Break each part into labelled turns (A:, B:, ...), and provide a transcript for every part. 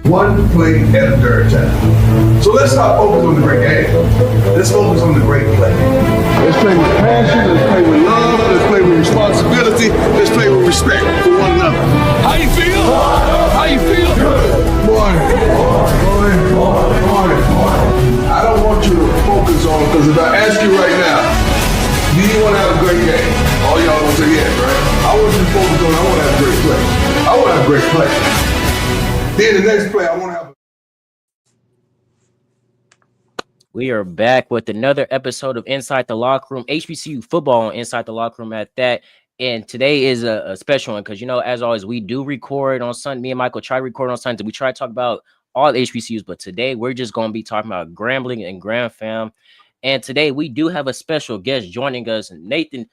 A: One play at a third time. So let's not focus on the great game. Let's focus on the great play. Let's play with passion. Let's play with love. Let's play with responsibility. Let's play with respect for one another.
B: How you feel? How you feel?
A: Good. Morning. I don't want you to focus on, because if I ask you right now, do you want to have a great game? All y'all gonna say yes, right? I want you to focus on, I want to have a great play. I want to have a great play. Then the next play, I want to have.
C: We are back with another episode of Inside the Locker Room, HBCU football on Inside the Locker Room at that. And today is a special one because, as always, we do record on Sunday. Me and Michael try to record on Sunday. We try to talk about all the HBCUs, but today we're just going to be talking about Grambling and Gram Fam. And today we do have a special guest joining us. Nathan,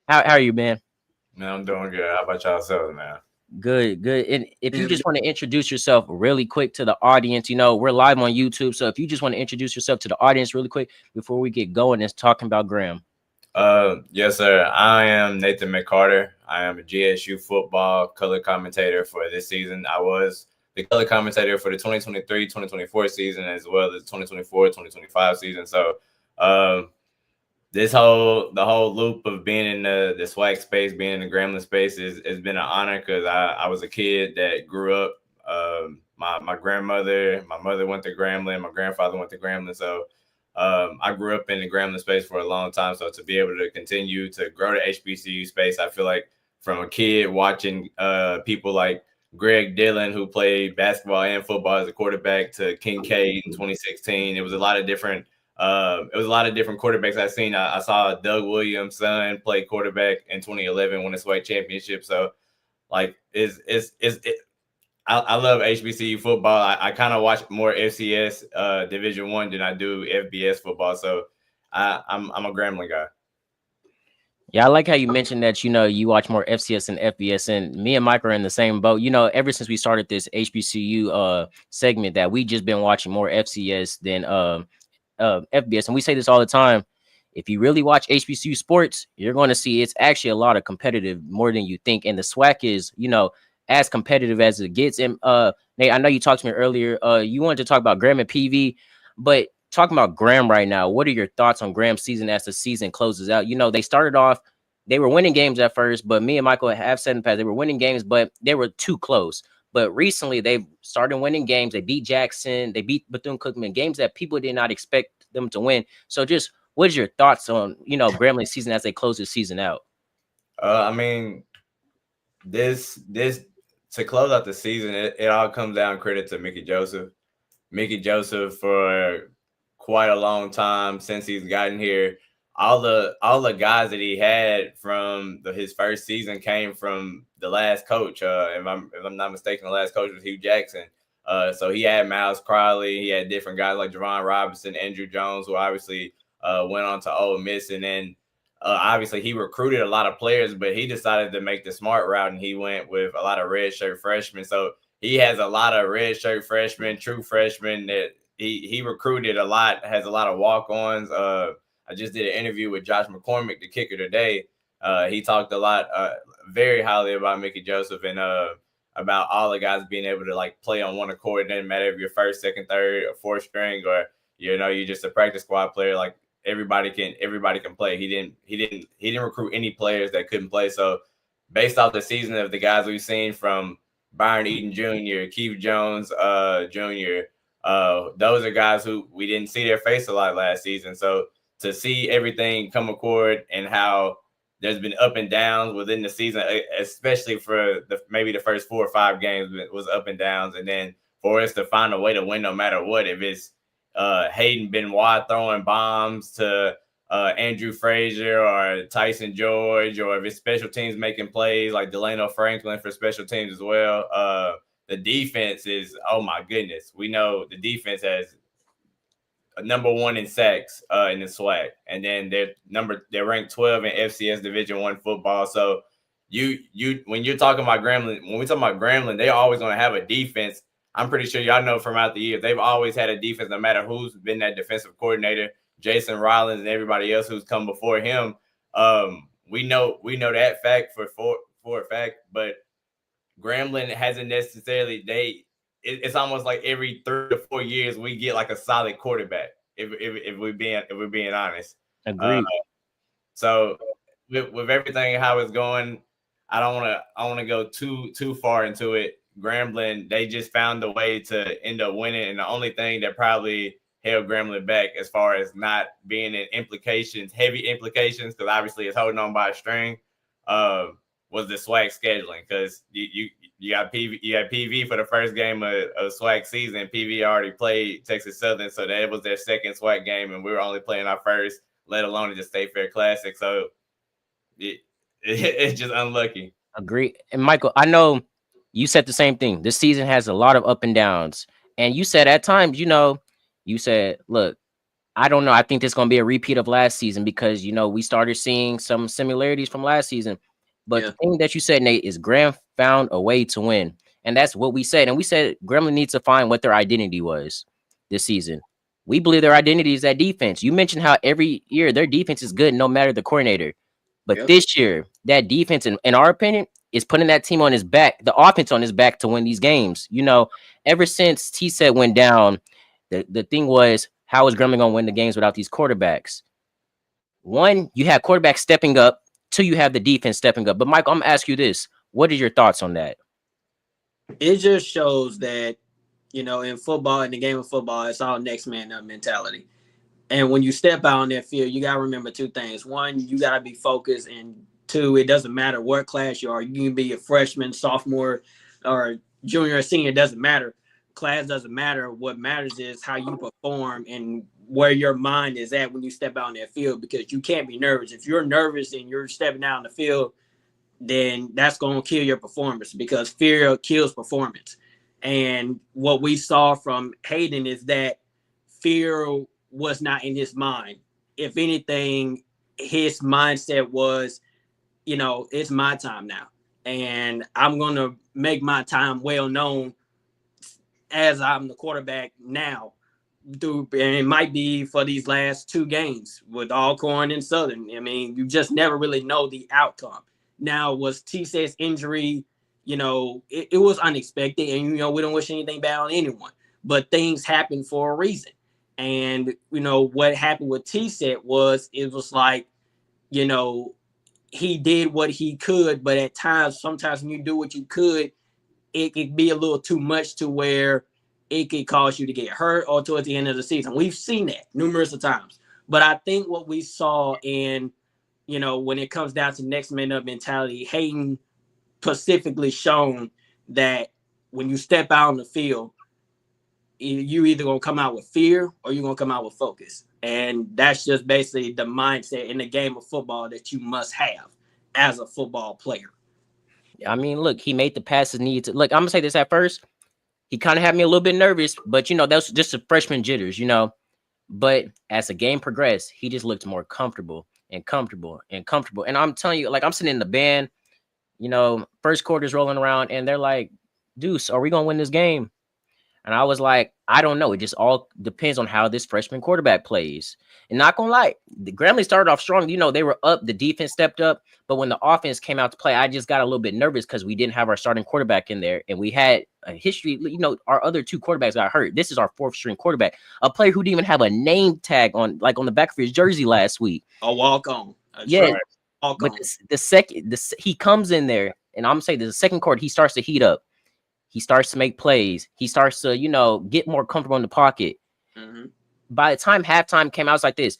C: how are you, man?
D: Man, I'm doing good. How about y'all, man?
C: Good. And if you just want to introduce yourself really quick to the audience, we're live on YouTube. So if you just want to introduce yourself to the audience really quick before we get going and talking about Graham.
D: Yes, sir. I am Nathan McCarter. I am a GSU football color commentator for this season. I was the color commentator for the 2023-2024 season as well as 2024-2025 season. So the whole loop of being in the SWAC space, being in the Grambling space has been an honor because I was a kid that grew up. My mother went to Grambling, my grandfather went to Grambling. So I grew up in the Grambling space for a long time. So to be able to continue to grow the HBCU space, I feel like from a kid watching people like Greg Dillon, who played basketball and football as a quarterback, to Kincaid in 2016, it was a lot of different quarterbacks I've seen. I saw Doug Williams' son play quarterback in 2011, win a SWAC championship. So, I love HBCU football. I kind of watch more FCS Division I than I do FBS football. So, I'm a Grambling guy.
C: Yeah, I like how you mentioned that, you watch more FCS and FBS, and me and Mike are in the same boat. Ever since we started this HBCU segment, that we just been watching more FCS than FBS. And we say this all the time. If you really watch HBCU sports, you're going to see it's actually a lot of competitive, more than you think. And the SWAC is, as competitive as it gets. And Nate, I know you talked to me earlier. You wanted to talk about Graham and PV, but talking about Graham right now, what are your thoughts on Graham's season as the season closes out? They started off, they were winning games at first, but me and Michael have said in the past, they were winning games, but they were too close. But recently they've started winning games. They beat Jackson, they beat Bethune-Cookman, games that people did not expect them to win. So just what is your thoughts on, Grambling's season as they close the season out?
D: This to close out the season, it all comes down credit to Mickey Joseph. Mickey Joseph, for quite a long time since he's gotten here, all the guys that he had from his first season came from the last coach. If I'm not mistaken, the last coach was Hugh Jackson. So he had Miles Crowley, he had different guys like Javon Robinson, Andrew Jones, who obviously went on to Ole Miss, and then obviously he recruited a lot of players, but he decided to make the smart route and he went with a lot of redshirt freshmen. So he has a lot of redshirt freshmen, true freshmen that he recruited a lot, has a lot of walk-ons. I just did an interview with Josh McCormick, the kicker, today. He talked a lot, very highly about Mickey Joseph and about all the guys being able to play on one accord. It doesn't matter if you're first, second, third, or fourth string, or you're just a practice squad player. Everybody can play. He didn't recruit any players that couldn't play. So based off the season of the guys we've seen from Byron Eaton Jr., Keith Jones Jr., those are guys who we didn't see their face a lot last season. So to see everything come accord and how there's been up and downs within the season, especially for maybe the first 4 or 5 games was up and downs. And then for us to find a way to win no matter what, if it's Hayden Benoit throwing bombs to Andrew Frazier or Tyson George, or if it's special teams making plays like Delano Franklin for special teams as well. The defense is, oh my goodness. We know the defense has a number 1 in sacks in the SWAC, and then they're ranked 12 in FCS Division I football. So when you're talking about Grambling, when we talk about Grambling, they're always going to have a defense. I'm pretty sure y'all know throughout the years, they've always had a defense, no matter who's been that defensive coordinator, Jason Rollins and everybody else who's come before him. We know that fact for a fact, but Grambling hasn't necessarily, it's almost like every 3 to 4 years we get like a solid quarterback. If we're being honest.
C: Agreed.
D: So with everything how it's going, I don't want to go too far into it. Grambling, they just found a way to end up winning, and the only thing that probably held Grambling back as far as not being in heavy implications, because obviously it's holding on by a string, was the swag scheduling. Because you got PV for the first game of swag season. PV already played Texas Southern, so that was their second swag game, and we were only playing our first, let alone the State Fair Classic. So it's just unlucky.
C: Agree. And Michael, I know you said the same thing. This season has a lot of up and downs. And you said at times, you said, look, I don't know. I think this is going to be a repeat of last season because, we started seeing some similarities from last season. But the thing that you said, Nate, is Graham found a way to win. And that's what we said. And we said Gremlin needs to find what their identity was this season. We believe their identity is that defense. You mentioned how every year their defense is good no matter the coordinator. But this year, that defense, in our opinion, is putting that team on his back, the offense on his back to win these games. Ever since T-Set went down, the thing was, how is Grambling going to win the games without these quarterbacks? One, you have quarterbacks stepping up. Two, you have the defense stepping up. But, Michael, I'm going to ask you this. What are your thoughts on that?
E: It just shows that, in football, in the game of football, it's all next man up mentality. And when you step out on that field, you got to remember two things. One, you got to be focused. And two, it doesn't matter what class you are. You can be a freshman, sophomore, or junior or senior. It doesn't matter. Class doesn't matter. What matters is how you perform and where your mind is at when you step out on that field, because you can't be nervous. If you're nervous and you're stepping out on the field, then that's going to kill your performance, because fear kills performance. And what we saw from Hayden is that fear was not in his mind. If anything, his mindset was, it's my time now, and I'm going to make my time well known as I'm the quarterback now. And it might be for these last two games with Alcorn and Southern. I mean, you just never really know the outcome. Now, was T-Set's injury, it was unexpected, and, we don't wish anything bad on anyone, but things happen for a reason. And, what happened with T-Set was, it was like, he did what he could, but at times, sometimes when you do what you could, it could be a little too much to where it could cause you to get hurt or towards the end of the season. We've seen that numerous of times. But I think what we saw in, when it comes down to next man up mentality, Hayden specifically shown that when you step out on the field, you either going to come out with fear or you're going to come out with focus. And that's just basically the mindset in the game of football that you must have as a football player.
C: I mean, look, he made the passes needed to. Look, I'm going to say this at first. He kind of had me a little bit nervous, but, that was just the freshman jitters, But as the game progressed, he just looked more comfortable and comfortable and comfortable. And I'm telling you, like, I'm sitting in the band, first quarter's rolling around, and they're like, Deuce, are we going to win this game? And I was like, I don't know. It just all depends on how this freshman quarterback plays. And not going to lie, the Grambling started off strong. They were up. The defense stepped up. But when the offense came out to play, I just got a little bit nervous because we didn't have our starting quarterback in there. And we had a history. Our other two quarterbacks got hurt. This is our fourth string quarterback, a player who didn't even have a name tag on the back of his jersey last week.
E: A walk-on.
C: Yeah. Right. But he comes in there, and I'm going to say the second quarter, he starts to heat up. He starts to make plays. He starts to, get more comfortable in the pocket. Mm-hmm. By the time halftime came out, it's like this.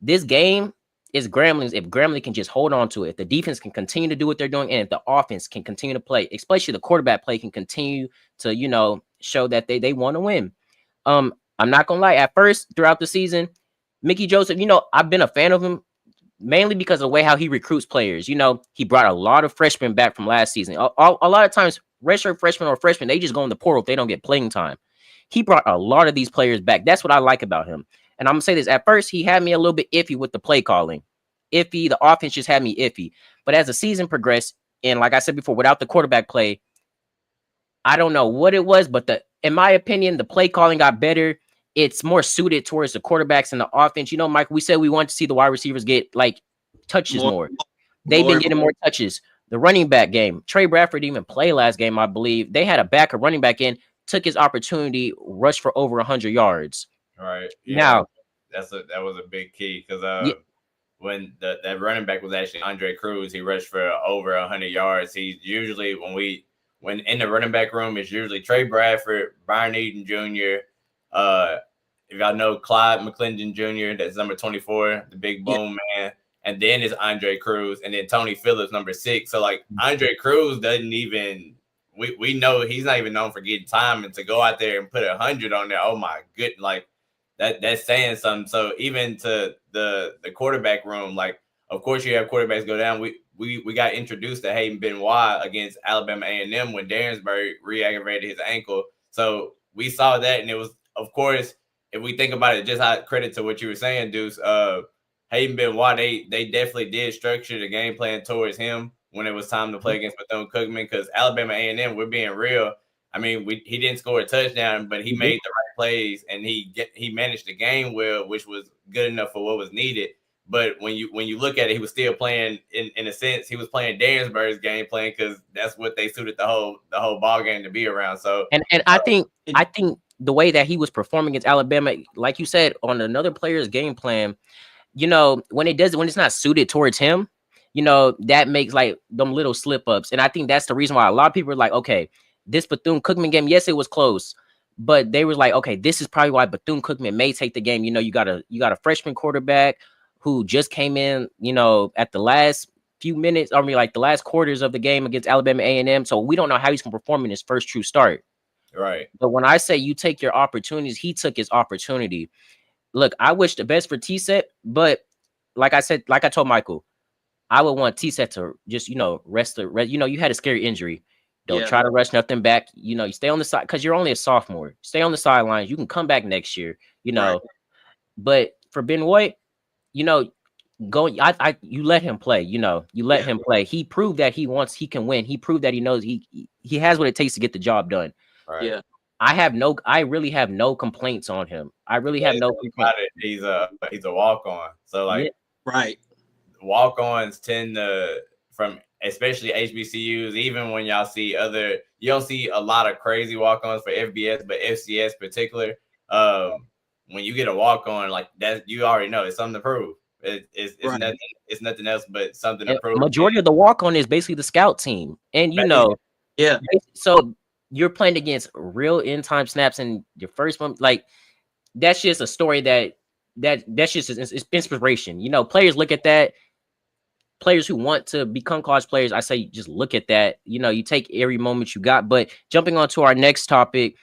C: This game is Grambling's. If Grambling can just hold on to it, if the defense can continue to do what they're doing, and if the offense can continue to play, especially the quarterback play can continue to, show that they want to win. I'm not going to lie. At first, throughout the season, Mickey Joseph, I've been a fan of him mainly because of the way how he recruits players. He brought a lot of freshmen back from last season. A lot of times, redshirt freshmen, they just go in the portal if they don't get playing time. He brought a lot of these players back. That's what I like about him. And I'm going to say this. At first, he had me a little bit iffy with the play calling. Iffy. The offense just had me iffy. But as the season progressed, and like I said before, without the quarterback play, I don't know what it was, but in my opinion, the play calling got better. It's more suited towards the quarterbacks and the offense. Mike, we said we want to see the wide receivers get, touches more. They've been getting more touches. The running back game, Trey Bradford didn't even play last game, I believe. They had a backup running back in. took his opportunity, rushed for over 100 yards.
D: Right. Yeah.
C: Now,
D: That was a big key because
C: yeah,
D: when that running back was actually Andre Cruz, he rushed for over 100 yards. He's usually when in the running back room, it's usually Trey Bradford, Byron Eaton Jr. If y'all know Clyde McClendon Jr., that's number 24, the big boom man. And then it's Andre Cruz, and then Tony Phillips, number 6. So like Andre Cruz doesn't even we know he's not even known for getting time, and to go out there and put 100 on there, oh my good, like that's saying something. So even to the quarterback room, like of course you have quarterbacks go down. We got introduced to Hayden Benoit against Alabama A&M when Darrensburg re-aggravated his ankle. So we saw that, and it was, of course, if we think about it, just how credit to what you were saying, Deuce. Hayden Benoit, they definitely did structure the game plan towards him when it was time to play against Bethune-Cookman, because Alabama A&M, we're being real. I mean, he didn't score a touchdown, but he made the right plays, and he managed the game well, which was good enough for what was needed. But when you look at it, he was still playing in a sense. He was playing Darrensburg's game plan because that's what they suited the whole ball game to be around. So
C: and I think the way that he was performing against Alabama, like you said, on another player's game plan, when it's not suited towards him, that makes like them little slip ups. And I think that's the reason why a lot of people are like, okay, this Bethune-Cookman game, yes, it was close, but they were like, okay, this is probably why Bethune-Cookman may take the game. You got a freshman quarterback who just came in, at the last few minutes, like the last quarters of the game against Alabama A&M. So we don't know how he's going to perform in his first true start.
D: Right.
C: But when I say you take your opportunities, he took his opportunity. Look, I wish the best for T-Set, but like I told Michael, I would want T-Set to just, rest. You had a scary injury. Don't try to rush nothing back. You stay on the side because you're only a sophomore. Stay on the sidelines. You can come back next year, Right. But for Benoit, you let him play. You let him play. He proved that he can win. He proved that he knows he has what it takes to get the job done.
D: Right.
E: Yeah.
C: I really have no complaints on him. I really have no complaints.
D: He's a walk-on. So like
E: right.
D: Walk-ons tend to, from especially HBCUs, even when y'all see you don't see a lot of crazy walk-ons for FBS, but FCS particular, when you get a walk-on like that, you already know it's something to prove. It's nothing else but something to prove.
C: Majority of the walk-on is basically the scout team, and so you're playing against real end-time snaps in your first month. Like that's just a story that's just it's inspiration. Players look at that. Players who want to become college players, I say just look at that. You take every moment you got. But jumping on to our next topic,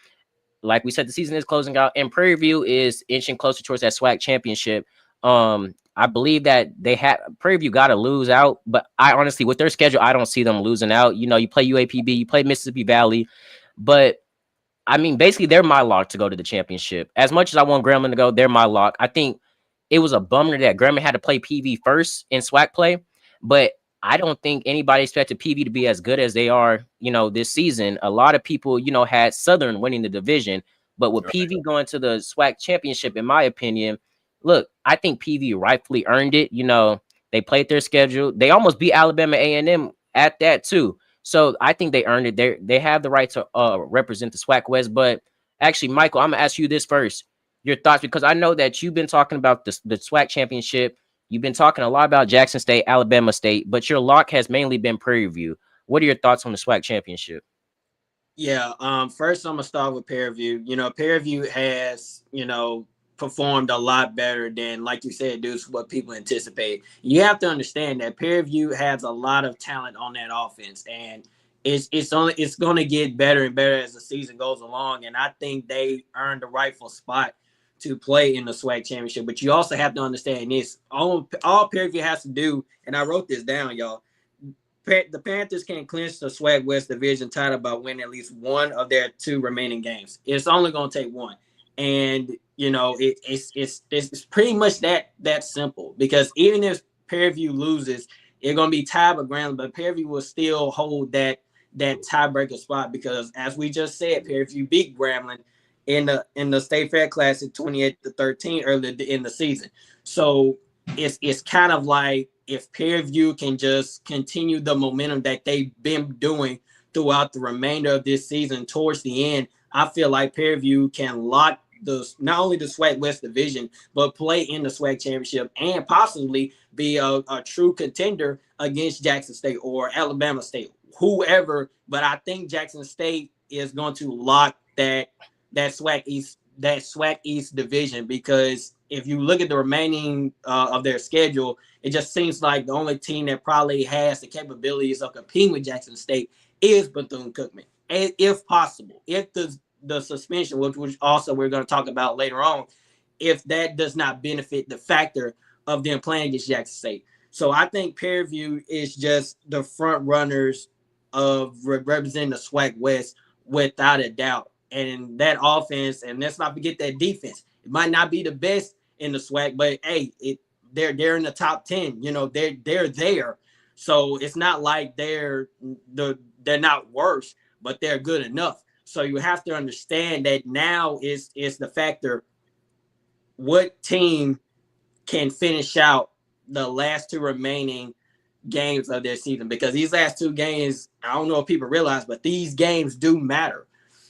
C: like we said, the season is closing out, and Prairie View is inching closer towards that SWAC championship. I believe that Prairie View got to lose out, but I honestly, with their schedule, I don't see them losing out. You play UAPB, you play Mississippi Valley, but I mean, basically, they're my lock to go to the championship. As much as I want Grambling to go, they're my lock. I think it was a bummer that Grambling had to play PV first in SWAC play, but I don't think anybody expected PV to be as good as they are, this season. A lot of people, had Southern winning the division, but with PV going to the SWAC championship, in my opinion, look, I think PV rightfully earned it. They played their schedule. They almost beat Alabama A&M at that too. So I think they earned it. They have the right to represent the SWAC West. But actually, Michael, I'm gonna ask you this first. Your thoughts, because I know that you've been talking about the SWAC championship. You've been talking a lot about Jackson State, Alabama State, but your lock has mainly been Prairie View. What are your thoughts on the SWAC championship?
E: Yeah. First, I'm gonna start with Prairie View. Prairie View has, performed a lot better than, like you said, Deuce, what people anticipate. You have to understand that Prairie View has a lot of talent on that offense, and it's going to get better and better as the season goes along. And I think they earned the rightful spot to play in the SWAC championship. But you also have to understand this: all Prairie View has to do, and I wrote this down, y'all. The Panthers can clinch the SWAC West Division title by winning at least one of their 2 remaining games. It's only going to take one. And it's pretty much that simple, because even if Prairie View loses, it's gonna be tied with Grambling, but Prairie View will still hold that tiebreaker spot, because as we just said, Prairie View beat Grambling in the State Fair Classic 28-13 earlier in the season. So it's kind of like, if Prairie View can just continue the momentum that they've been doing throughout the remainder of this season towards the end, I feel like Prairie View can lock not only the SWAC West Division, but play in the SWAC Championship and possibly be a true contender against Jackson State or Alabama State, whoever. But I think Jackson State is going to lock that SWAC East division, because if you look at the remaining of their schedule, it just seems like the only team that probably has the capabilities of competing with Jackson State is Bethune-Cookman, if possible. If the suspension, which also we're going to talk about later on, if that does not benefit the factor of them playing against Jackson State. So I think Prairie View is just the front runners of representing the SWAC West without a doubt. And that offense, and let's not forget that defense. It might not be the best in the SWAC, but hey, they're in the top 10. You know, they're there. So it's not like they're not worse, but they're good enough. So you have to understand that now is the factor. What team can finish out the last two remaining games of their season? Because these last two games, I don't know if people realize, but these games do matter,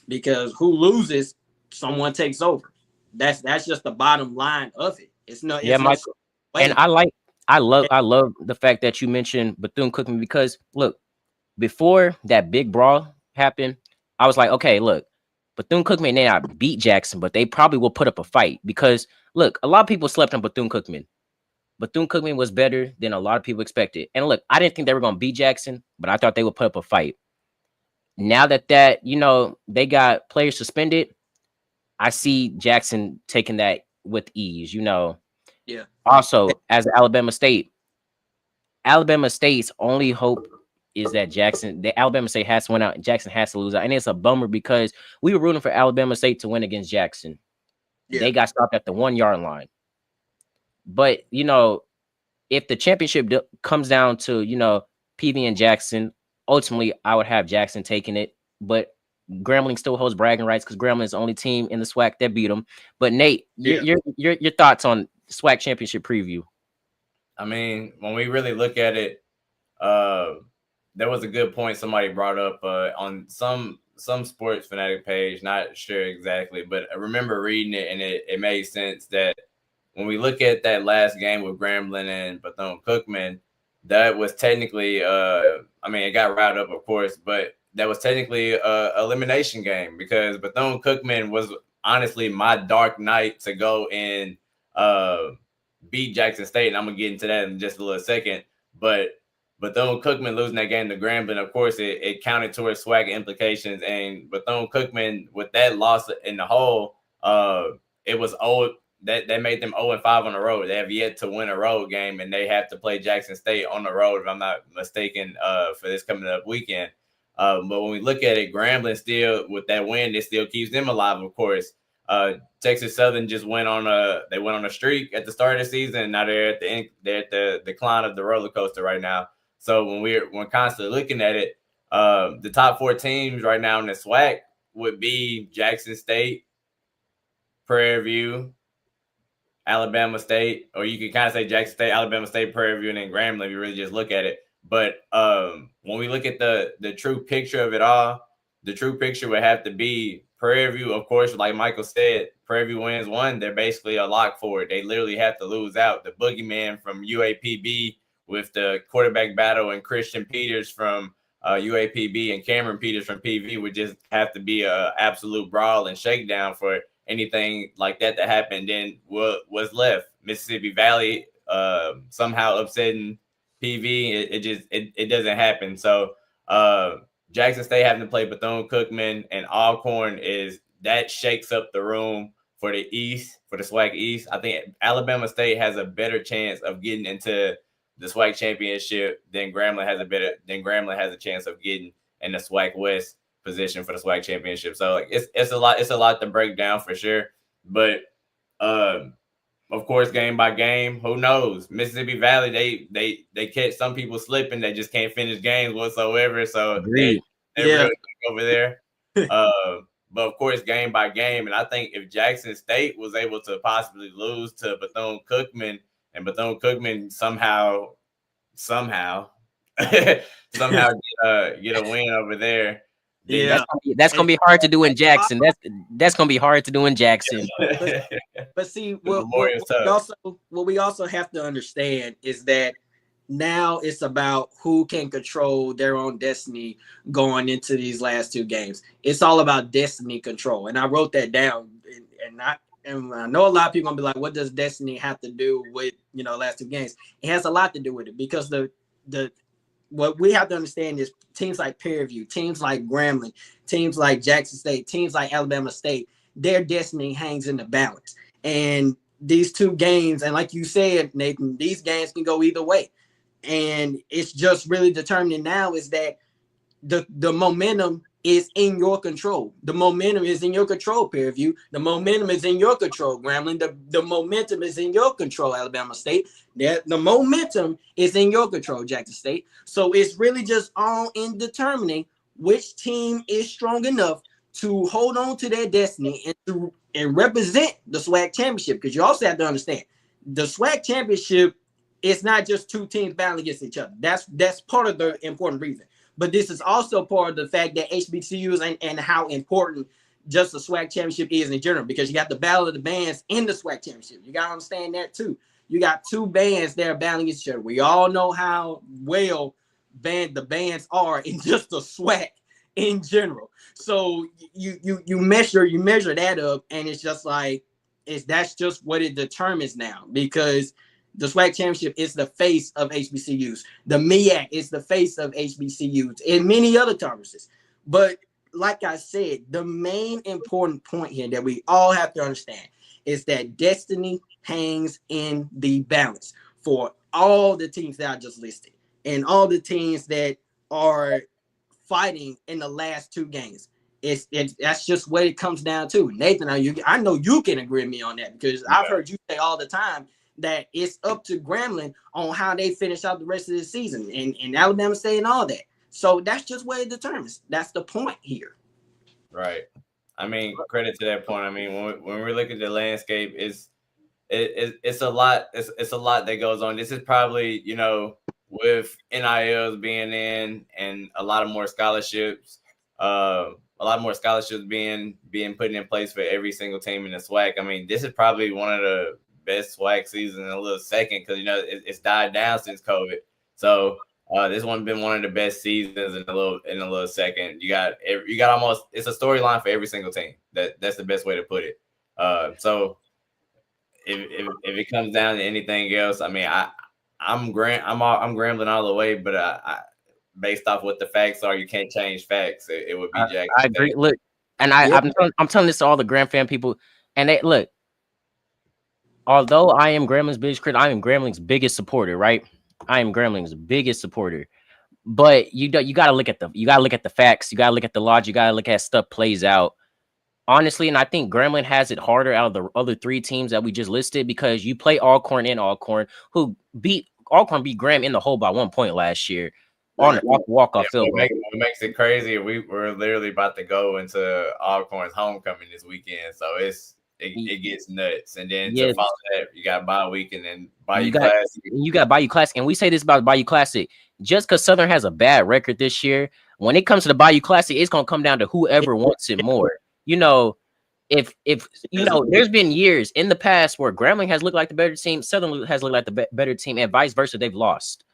E: because who loses, someone takes over. That's just the bottom line of it. It's no,
C: Yeah, Michael. And I love the fact that you mentioned Bethune-Cookman, because look, before that big brawl happened, I was like, okay, look, Bethune-Cookman may not beat Jackson, but they probably will put up a fight, because look, a lot of people slept on Bethune-Cookman. Bethune-Cookman was better than a lot of people expected. And look, I didn't think they were going to beat Jackson, but I thought they would put up a fight. Now that you know, they got players suspended, I see Jackson taking that with ease, you know.
E: Yeah.
C: Also, as Alabama State's only hope is that Alabama State has to win out. Jackson has to lose out. And it's a bummer, because we were rooting for Alabama State to win against Jackson. Yeah. They got stopped at the 1 yard line. But, you know, if the championship comes down to, you know, PV and Jackson, ultimately I would have Jackson taking it. But Grambling still holds bragging rights, because Grambling is the only team in the SWAC that beat them. But Nate, your thoughts on SWAC championship preview?
D: I mean, when we really look at it, there was a good point somebody brought up on some sports fanatic page, not sure exactly, but I remember reading it, and it made sense that when we look at that last game with Grambling and Bethune-Cookman, that was technically, I mean, it got routed up, of course, but that was technically a elimination game, because Bethune-Cookman was honestly my dark night to go and beat Jackson State, and I'm going to get into that in just a little second. But Bethune-Cookman losing that game to Grambling, of course, it counted towards SWAC implications, and Bethune-Cookman, with that loss in the hole, it was old. That made them 0-5 on the road. They have yet to win a road game, and they have to play Jackson State on the road, if I'm not mistaken, for this coming up weekend. But when we look at it, Grambling still, with that win, it still keeps them alive, of course. Texas Southern just went on a streak at the start of the season, and now they're at the decline of the roller coaster right now. So when we're constantly looking at it, the top 4 teams right now in the SWAC would be Jackson State, Prairie View, Alabama State, or you can kind of say Jackson State, Alabama State, Prairie View, and then Grambling if you really just look at it. But when we look at the true picture of it all, the true picture would have to be Prairie View. Of course, like Michael said, Prairie View wins one, they're basically a lock for it. They literally have to lose out. The boogeyman from UAPB with the quarterback battle, and Christian Peters from UAPB and Cameron Peters from PV would just have to be an absolute brawl and shakedown for anything like that to happen. Then what was left? Mississippi Valley somehow upsetting PV. It doesn't happen. So Jackson State having to play Bethune-Cookman and Alcorn that shakes up the room for the East, for the SWAC East. I think Alabama State has a better chance of getting into the SWAC championship than Grambling has a chance of getting in the SWAC West position for the SWAC championship. So like it's a lot to break down for sure. But of course, game by game, who knows? Mississippi Valley, they catch some people slipping. They just can't finish games whatsoever. So they're really over there. But of course, game by game. And I think if Jackson State was able to possibly lose to Bethune-Cookman, and Bethune-Cookman somehow get a win over there,
E: Yeah.
C: That's gonna be hard to do in Jackson. That's gonna be hard to do in Jackson.
E: But see,
D: Memorial's tough.
E: what we also have to understand is that now it's about who can control their own destiny going into these last two games. It's all about destiny control, and I wrote that down. And I know a lot of people gonna be like, "What does destiny have to do with last two games?" It has a lot to do with it because the what we have to understand is teams like Prairie View, teams like Grambling, teams like Jackson State, teams like Alabama State, their destiny hangs in the balance. And these two games, and like you said, Nathan, these games can go either way. And it's just really determining now is that the momentum is in your control. The momentum is in your control, Prairie View. The momentum is in your control, Grambling. The momentum is in your control, Alabama State. The momentum is in your control, Jackson State. So it's really just all in determining which team is strong enough to hold on to their destiny and represent the SWAC championship. Because you also have to understand, the SWAC championship is not just two teams battling against each other. That's part of the important reason. But this is also part of the fact that HBCUs and how important just the SWAC championship is in general, because you got the battle of the bands in the SWAC championship. You got to understand that too. You got two bands that are battling each other. We all know how well the bands are in just the SWAC in general. So you measure that up, and it's just like that's just what it determines now, because the SWAC championship is the face of HBCUs. The MEAC is the face of HBCUs and many other conferences. But like I said, the main important point here that we all have to understand is that destiny hangs in the balance for all the teams that I just listed and all the teams that are fighting in the last two games. That's just what it comes down to. Nathan, I know you can agree with me on that, because I've heard you say all the time that it's up to Grambling on how they finish out the rest of the season and Alabama State and all that. So that's just what it determines. That's the point here.
D: Right. I mean, credit to that point. I mean, when we look at the landscape, it's a lot. It's a lot that goes on. This is probably, with NILs being in and a lot more scholarships being put in place for every single team in the SWAC. I mean, this is probably one of the best SWAC season in a little second, because it's died down since COVID. So this one's been one of the best seasons in a little second. You got almost, it's a storyline for every single team. That's the best way to put it. So if it comes down to anything else, I mean, I'm Grambling all the way, but I based off what the facts are, you can't change facts. It would be Jackson.
C: I agree. Look, and I'm telling this to all the Gram fan people, and they look. Although I am Grambling's biggest critic, I am Grambling's biggest supporter, right? I am Grambling's biggest supporter. But you gotta look at the facts, you gotta look at the logic, you gotta look at stuff plays out. Honestly, and I think Grambling has it harder out of the other three teams that we just listed, because you play Alcorn and Alcorn, who Alcorn beat Graham in the hole by 1 point last year on a walk-off field.
D: What makes it crazy, we're literally about to go into Alcorn's homecoming this weekend, so it gets nuts. And then to follow that, you got bye week and then Bayou Classic.
C: You got Bayou Classic. And we say this about Bayou Classic. Just because Southern has a bad record this year, when it comes to the Bayou Classic, it's going to come down to whoever wants it more. If there's been years in the past where Grambling has looked like the better team, Southern has looked like the better team, and vice versa, they've lost.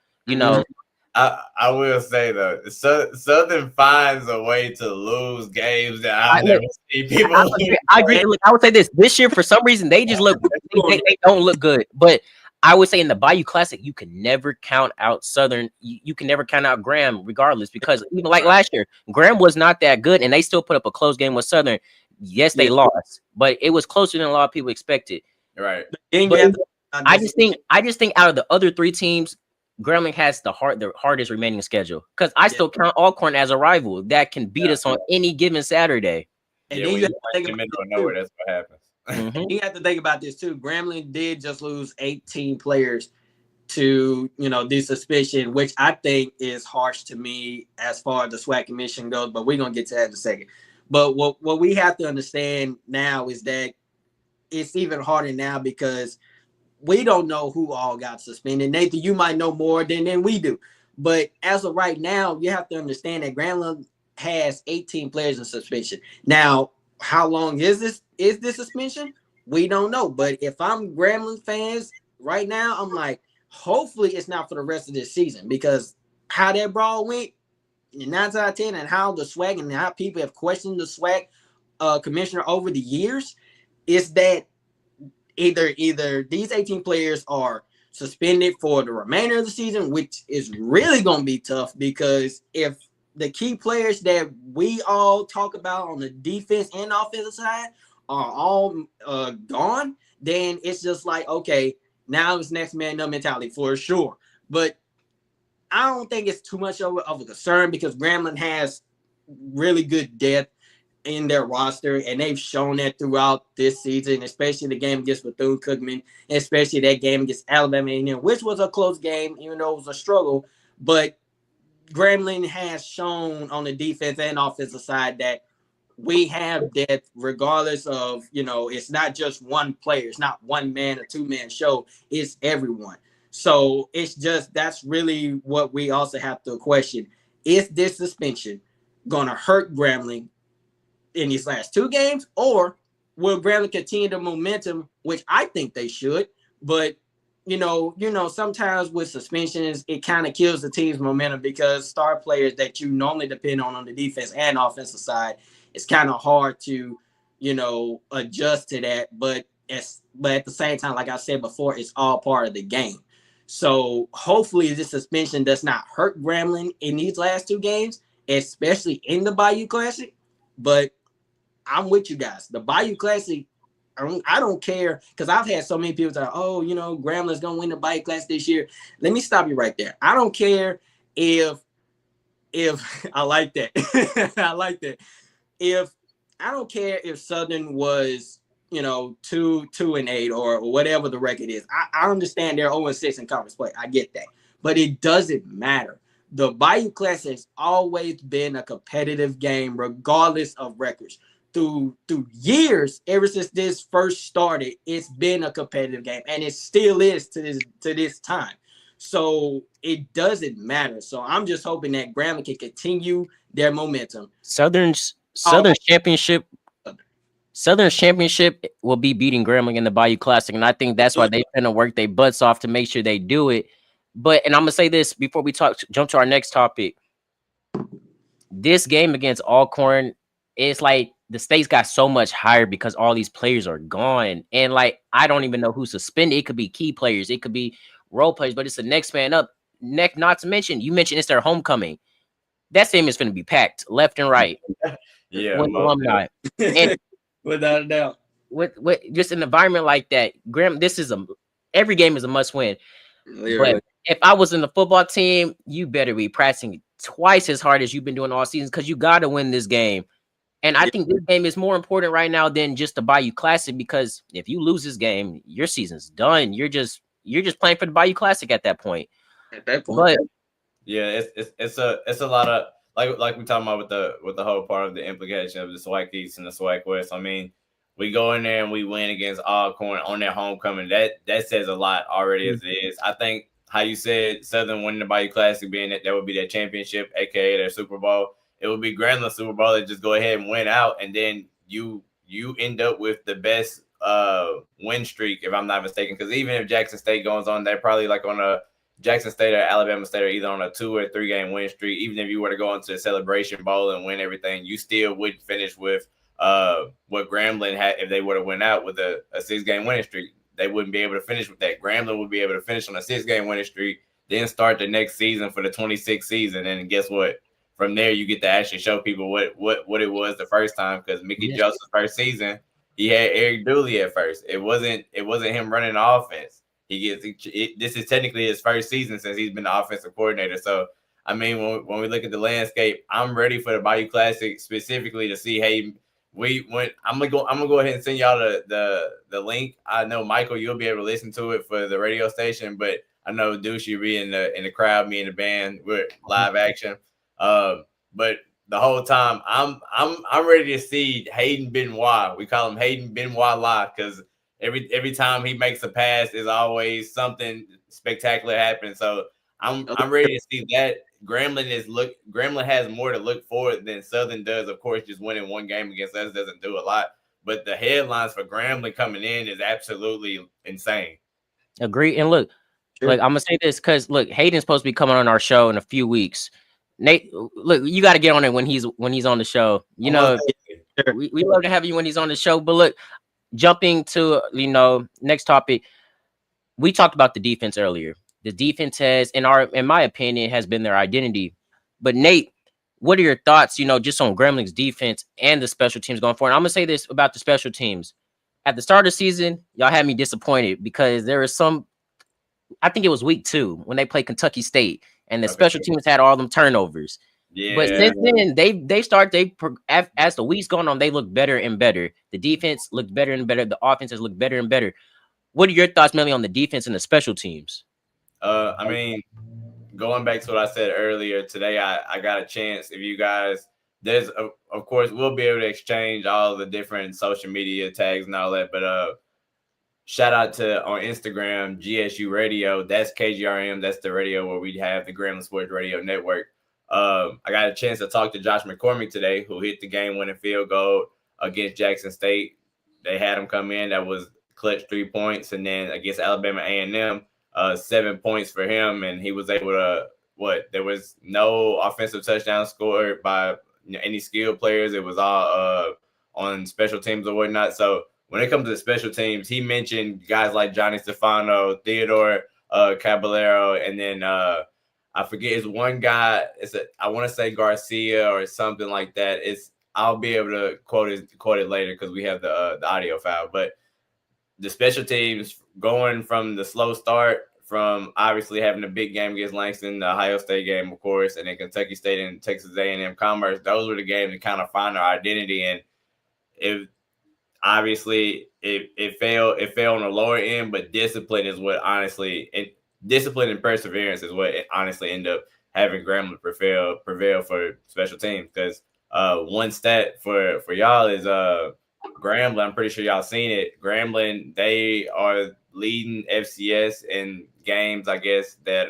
D: I will say though, Southern finds a way to lose games that I've never seen people.
C: I agree. Look, I would say this year for some reason they just look they don't look good. But I would say in the Bayou Classic, you can never count out Southern. You can never count out Graham, regardless, because even like last year, Graham was not that good, and they still put up a close game with Southern. Yes, they lost, but it was closer than a lot of people expected.
D: Right.
C: But I just think out of the other three teams, Grambling has the hardest remaining schedule, because I still count Alcorn as a rival that can beat us on any given Saturday.
E: And then you have to think
D: about the middle of nowhere, that's what happens.
C: Mm-hmm.
E: You have to think about this too. Grambling did just lose 18 players to this suspicion, which I think is harsh to me as far as the SWAC commission goes. But we're gonna get to that in a second. But what we have to understand now is that it's even harder now because we don't know who all got suspended. Nathan, you might know more than we do. But as of right now, you have to understand that Grambling has 18 players in suspension. Now, how long is this suspension? We don't know. But if I'm Grambling fans right now, I'm like, hopefully it's not for the rest of this season, because how that brawl went, 9 out of 10, and how the swag and how people have questioned the swag commissioner over the years, is that either these 18 players are suspended for the remainder of the season, which is really going to be tough, because if the key players that we all talk about on the defense and offensive side are all gone, then it's just like, okay, now it's next man up mentality for sure. But I don't think it's too much of a concern, because Grambling has really good depth in their roster, and they've shown that throughout this season, especially the game against Bethune-Cookman, especially that game against Alabama A&M, which was a close game, even though it was a struggle. But Grambling has shown on the defense and offensive side that we have depth, regardless of, it's not just one player, it's not one man or two-man show, it's everyone. So it's just, that's really what we also have to question. Is this suspension going to hurt Grambling in these last 2 games, or will Grambling continue the momentum, which I think they should? But sometimes with suspensions, it kind of kills the team's momentum, because star players that you normally depend on the defense and offensive side, it's kind of hard to, adjust to that. But at the same time, like I said before, it's all part of the game. So hopefully this suspension does not hurt Grambling in these last 2 games, especially in the Bayou Classic. But I'm with you guys. The Bayou Classic, I don't care, because I've had so many people say, oh, Grambling's going to win the Bayou Classic this year. Let me stop you right there. I don't care if I like that. I like that. I don't care if Southern was, 2-8 or whatever the record is. I understand they're 0-6 in conference play. I get that. But it doesn't matter. The Bayou Classic has always been a competitive game, regardless of records. Through years, ever since this first started, it's been a competitive game, and it still is to this time. So it doesn't matter. So I'm just hoping that Grambling can continue their momentum.
C: Southern's championship will be beating Grambling in the Bayou Classic, and I think that's why they're going to work their butts off to make sure they do it. But, and I'm gonna say this before we jump to our next topic. This game against Alcorn, it's like the stakes got so much higher because all these players are gone, and like I don't even know who's suspended. It could be key players, it could be role players, but it's the next man up. Not to mention, you mentioned it's their homecoming. That stadium is going to be packed left and right.
D: Yeah,
C: with alumni, and
E: without a doubt.
C: With just an environment like that, every game is a must win.
E: Literally.
C: But if I was in the football team, you better be practicing twice as hard as you've been doing all season, because you got to win this game. And I think this game is more important right now than just the Bayou Classic, because if you lose this game, your season's done. You're just playing for the Bayou Classic at that point. But
D: yeah, it's a lot of like we talking about with the whole part of the implication of the SWAC East and the SWAC West. I mean, we go in there and we win against Alcorn on their homecoming. That says a lot already as it is. I think how you said Southern winning the Bayou Classic, being that would be their championship, aka their Super Bowl. It would be Grambling Super Bowl to just go ahead and win out, and then you end up with the best win streak, if I'm not mistaken. Because even if Jackson State goes on, they're probably like on a Jackson State or Alabama State are either on a 2 or 3 game win streak. Even if you were to go into the Celebration Bowl and win everything, you still wouldn't finish with what Grambling had if they were to win out with a 6 game winning streak. They wouldn't be able to finish with that. Grambling would be able to finish on a 6 game winning streak, then start the next season for the 26th season. And guess what? From there, you get to actually show people what it was the first time, because Mickey Joseph's first season, he had Eric Dooley at first. It wasn't him running the offense. This is technically his first season since he's been the offensive coordinator. So, I mean, when we look at the landscape, I'm ready for the Bayou Classic specifically to see. Hey, I'm gonna go ahead and send y'all the link. I know Michael, you'll be able to listen to it for the radio station, but I know Deuce, you'll be in the crowd, me and the band, with live action. But the whole time, I'm ready to see Hayden Benoit. We call him Hayden Benoit live, because every time he makes a pass, is always something spectacular happening. So I'm ready to see that. Grambling has more to look forward than Southern does. Of course, just winning one game against us doesn't do a lot. But the headlines for Grambling coming in is absolutely insane.
C: Agree. And look,
E: Sure.
C: I'm gonna say this because look, Hayden's supposed to be coming on our show in a few weeks. Nate, look, you got to get on it when he's on the show. You know, we love to have you when he's on the show. But look, jumping to next topic, we talked about the defense earlier. The defense has, in my opinion, has been their identity. But Nate, what are your thoughts? Just on Gremlins defense and the special teams going forward. I'm gonna say this about the special teams. At the start of the season, y'all had me disappointed because there was some. I think it was week 2 when they played Kentucky State, and the special teams had all them turnovers.
D: Yeah.
C: But since then, as the weeks going on, they look better and better. The defense looked better and better. The offense has looked better and better. What are your thoughts, mainly on the defense and the special teams?
D: I mean, going back to what I said earlier today, I got a chance. If you guys, of course, we'll be able to exchange all the different social media tags and all that. But shout out to on Instagram, GSU Radio. That's KGRM. That's the radio where we have the Grambling Sports Radio Network. I got a chance to talk to Josh McCormick today, who hit the game-winning field goal against Jackson State. They had him come in. That was clutch 3 points, and then against Alabama A&M, 7 points for him, and he was able to there was no offensive touchdown scored by any skilled players. It was all on special teams or whatnot. So when it comes to the special teams, he mentioned guys like Johnny Stefano, Theodore Caballero, and then I forget, it's one guy. I want to say Garcia or something like that. I'll be able to quote it later because we have the audio file. But the special teams, going from the slow start, from obviously having a big game against Langston, the Ohio State game, of course, and then Kentucky State and Texas A&M Commerce. Those were the games to kind of find our identity. And it fell on the lower end, but discipline is what discipline and perseverance is what honestly ended up having Grambling prevail for special teams. Because one stat for y'all is Grambling. I'm pretty sure y'all seen it. Grambling, they are leading FCS in games. I guess that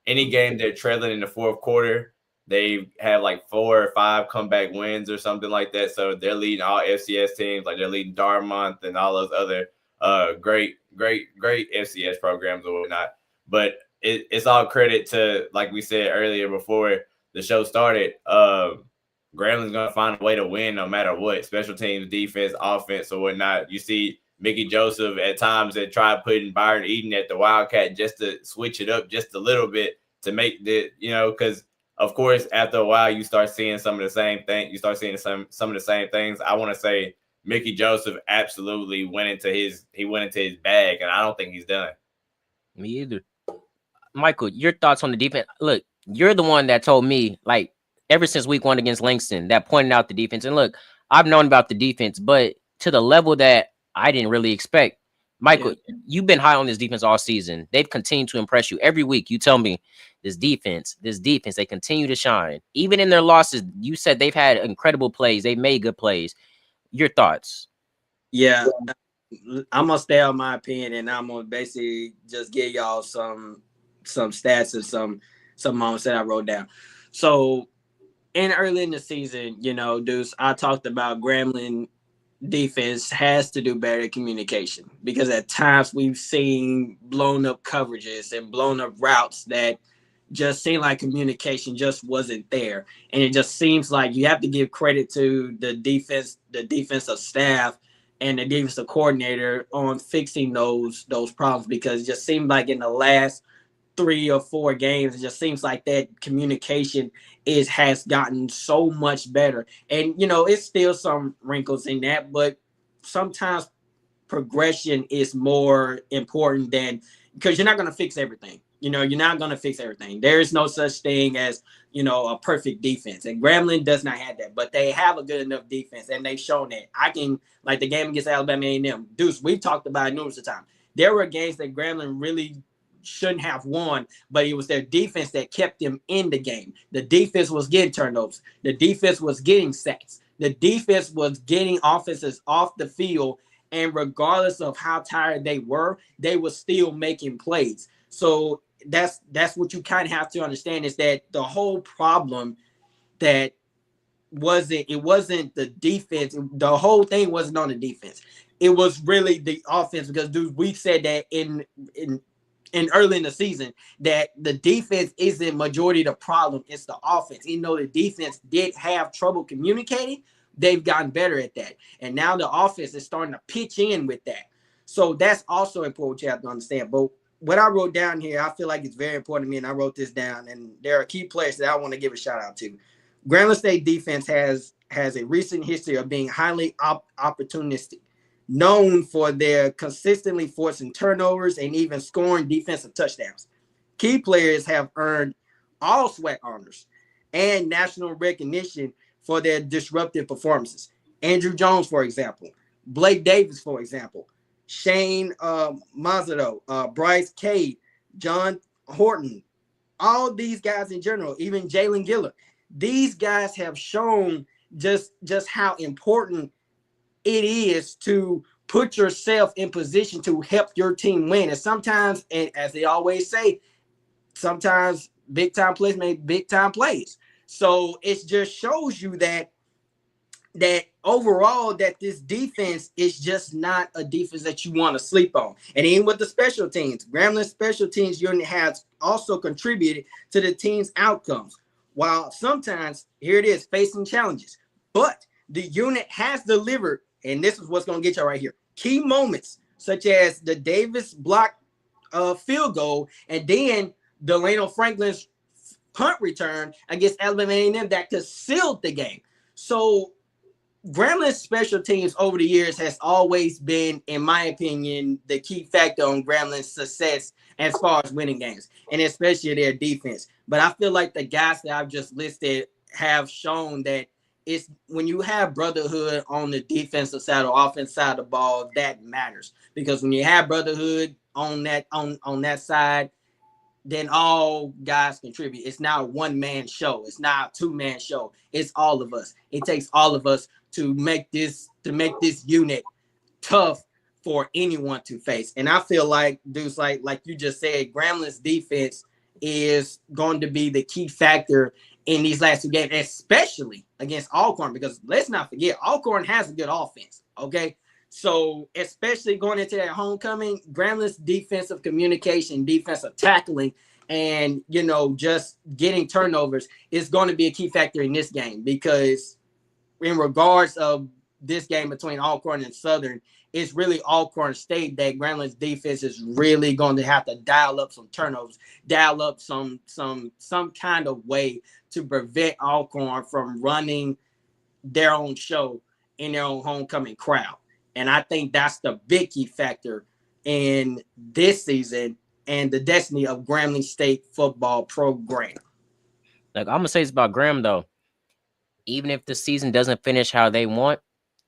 D: any game they're trailing in the fourth quarter, they have like 4 or 5 comeback wins or something like that. So they're leading all FCS teams, like they're leading Dartmouth and all those other great FCS programs or whatnot. But it's all credit to, like we said earlier before the show started, Grambling's going to find a way to win no matter what. Special teams, defense, offense, or whatnot. You see Mickey Joseph at times that tried putting Byron Eaton at the Wildcat just to switch it up just a little bit to make because, of course, after a while, you start seeing some of the same thing. You start seeing some of the same things. I want to say Mickey Joseph absolutely went into his bag, and I don't think he's done.
C: Me either. Michael, your thoughts on the defense? Look, you're the one that told me, like, ever since week 1 against Langston, that pointed out the defense. And look, I've known about the defense, but to the level that I didn't really expect. Michael, you've been high on this defense all season. They've continued to impress you. Every week, you tell me this defense, they continue to shine. Even in their losses, you said they've had incredible plays. They've made good plays. Your thoughts?
E: Yeah, I'm going to stay on my opinion, and I'm going to basically just give y'all some stats and some moments that I wrote down. So, early in the season, Deuce, I talked about Grambling defense has to do better communication, because at times we've seen blown up coverages and blown up routes that just seem like communication just wasn't there. And it just seems like you have to give credit to the defensive staff and the defensive coordinator on fixing those problems, because it just seemed like in the last 3 or 4 games, it just seems like that communication has gotten so much better. And it's still some wrinkles in that, but sometimes progression is more important than, because you're not going to fix everything. You're not going to fix everything. There is no such thing as a perfect defense, and Grambling does not have that, but they have a good enough defense, and they've shown that. I can, like the game against Alabama A&M, Deuce, we've talked about it numerous of times. There were games that Grambling really shouldn't have won, but it was their defense that kept them in the game. The defense was getting turnovers. The defense was getting sacks. The defense was getting offenses off the field, and regardless of how tired they were still making plays. So that's what you kind of have to understand is that the whole problem that it wasn't the defense. The whole thing wasn't on the defense. It was really the offense because, dude, we said that in early in the season that the defense isn't majority of the problem. It's the offense. Even though the defense did have trouble communicating, they've gotten better at that. And now the offense is starting to pitch in with that. So that's also important you have to understand. But what I wrote down here, I feel like it's very important to me, and I wrote this down. And there are key players that I want to give a shout out to. Grambling State defense has a recent history of being highly opportunistic, known for their consistently forcing turnovers and even scoring defensive touchdowns. Key players have earned all SWAC honors and national recognition for their disruptive performances. Andrew Jones, for example, Blake Davis, for example, Shane Mazzato, Bryce Cade, John Horton, all these guys in general, even Jalen Giller. These guys have shown just how important it is to put yourself in position to help your team win. And sometimes, and as they always say, sometimes big time plays make big time plays. So it just shows you that overall that this defense is just not a defense that you want to sleep on. And even with the special teams, Grambling special teams unit has also contributed to the team's outcomes. While sometimes, here it is, facing challenges. But the unit has delivered, and this is what's going to get you right here, key moments such as the Davis block field goal and then Delano Franklin's punt return against Alabama A&M that could seal the game. So Grambling's special teams over the years has always been, in my opinion, the key factor on Grambling's success as far as winning games, and especially their defense. But I feel like the guys that I've just listed have shown that it's when you have brotherhood on the defensive side or offensive side of the ball, that matters. Because when you have brotherhood on that side, then all guys contribute. It's not a one-man show. It's not a two-man show. It's all of us. It takes all of us to make this unit tough for anyone to face. And I feel like, Deuce, like you just said, Grambling's defense is going to be the key factor in these last two games, especially against Alcorn, because let's not forget, Alcorn has a good offense, okay? So especially going into that homecoming, Grambling's defensive communication, defensive tackling, and, just getting turnovers is going to be a key factor in this game, because in regards of this game between Alcorn and Southern, it's really Alcorn State that Grambling's defense is really going to have to dial up some turnovers, dial up some kind of way to prevent Alcorn from running their own show in their own homecoming crowd. And I think that's the big key factor in this season and the destiny of Grambling State football program.
C: Like, I'm gonna say this about Graham though. Even if the season doesn't finish how they want,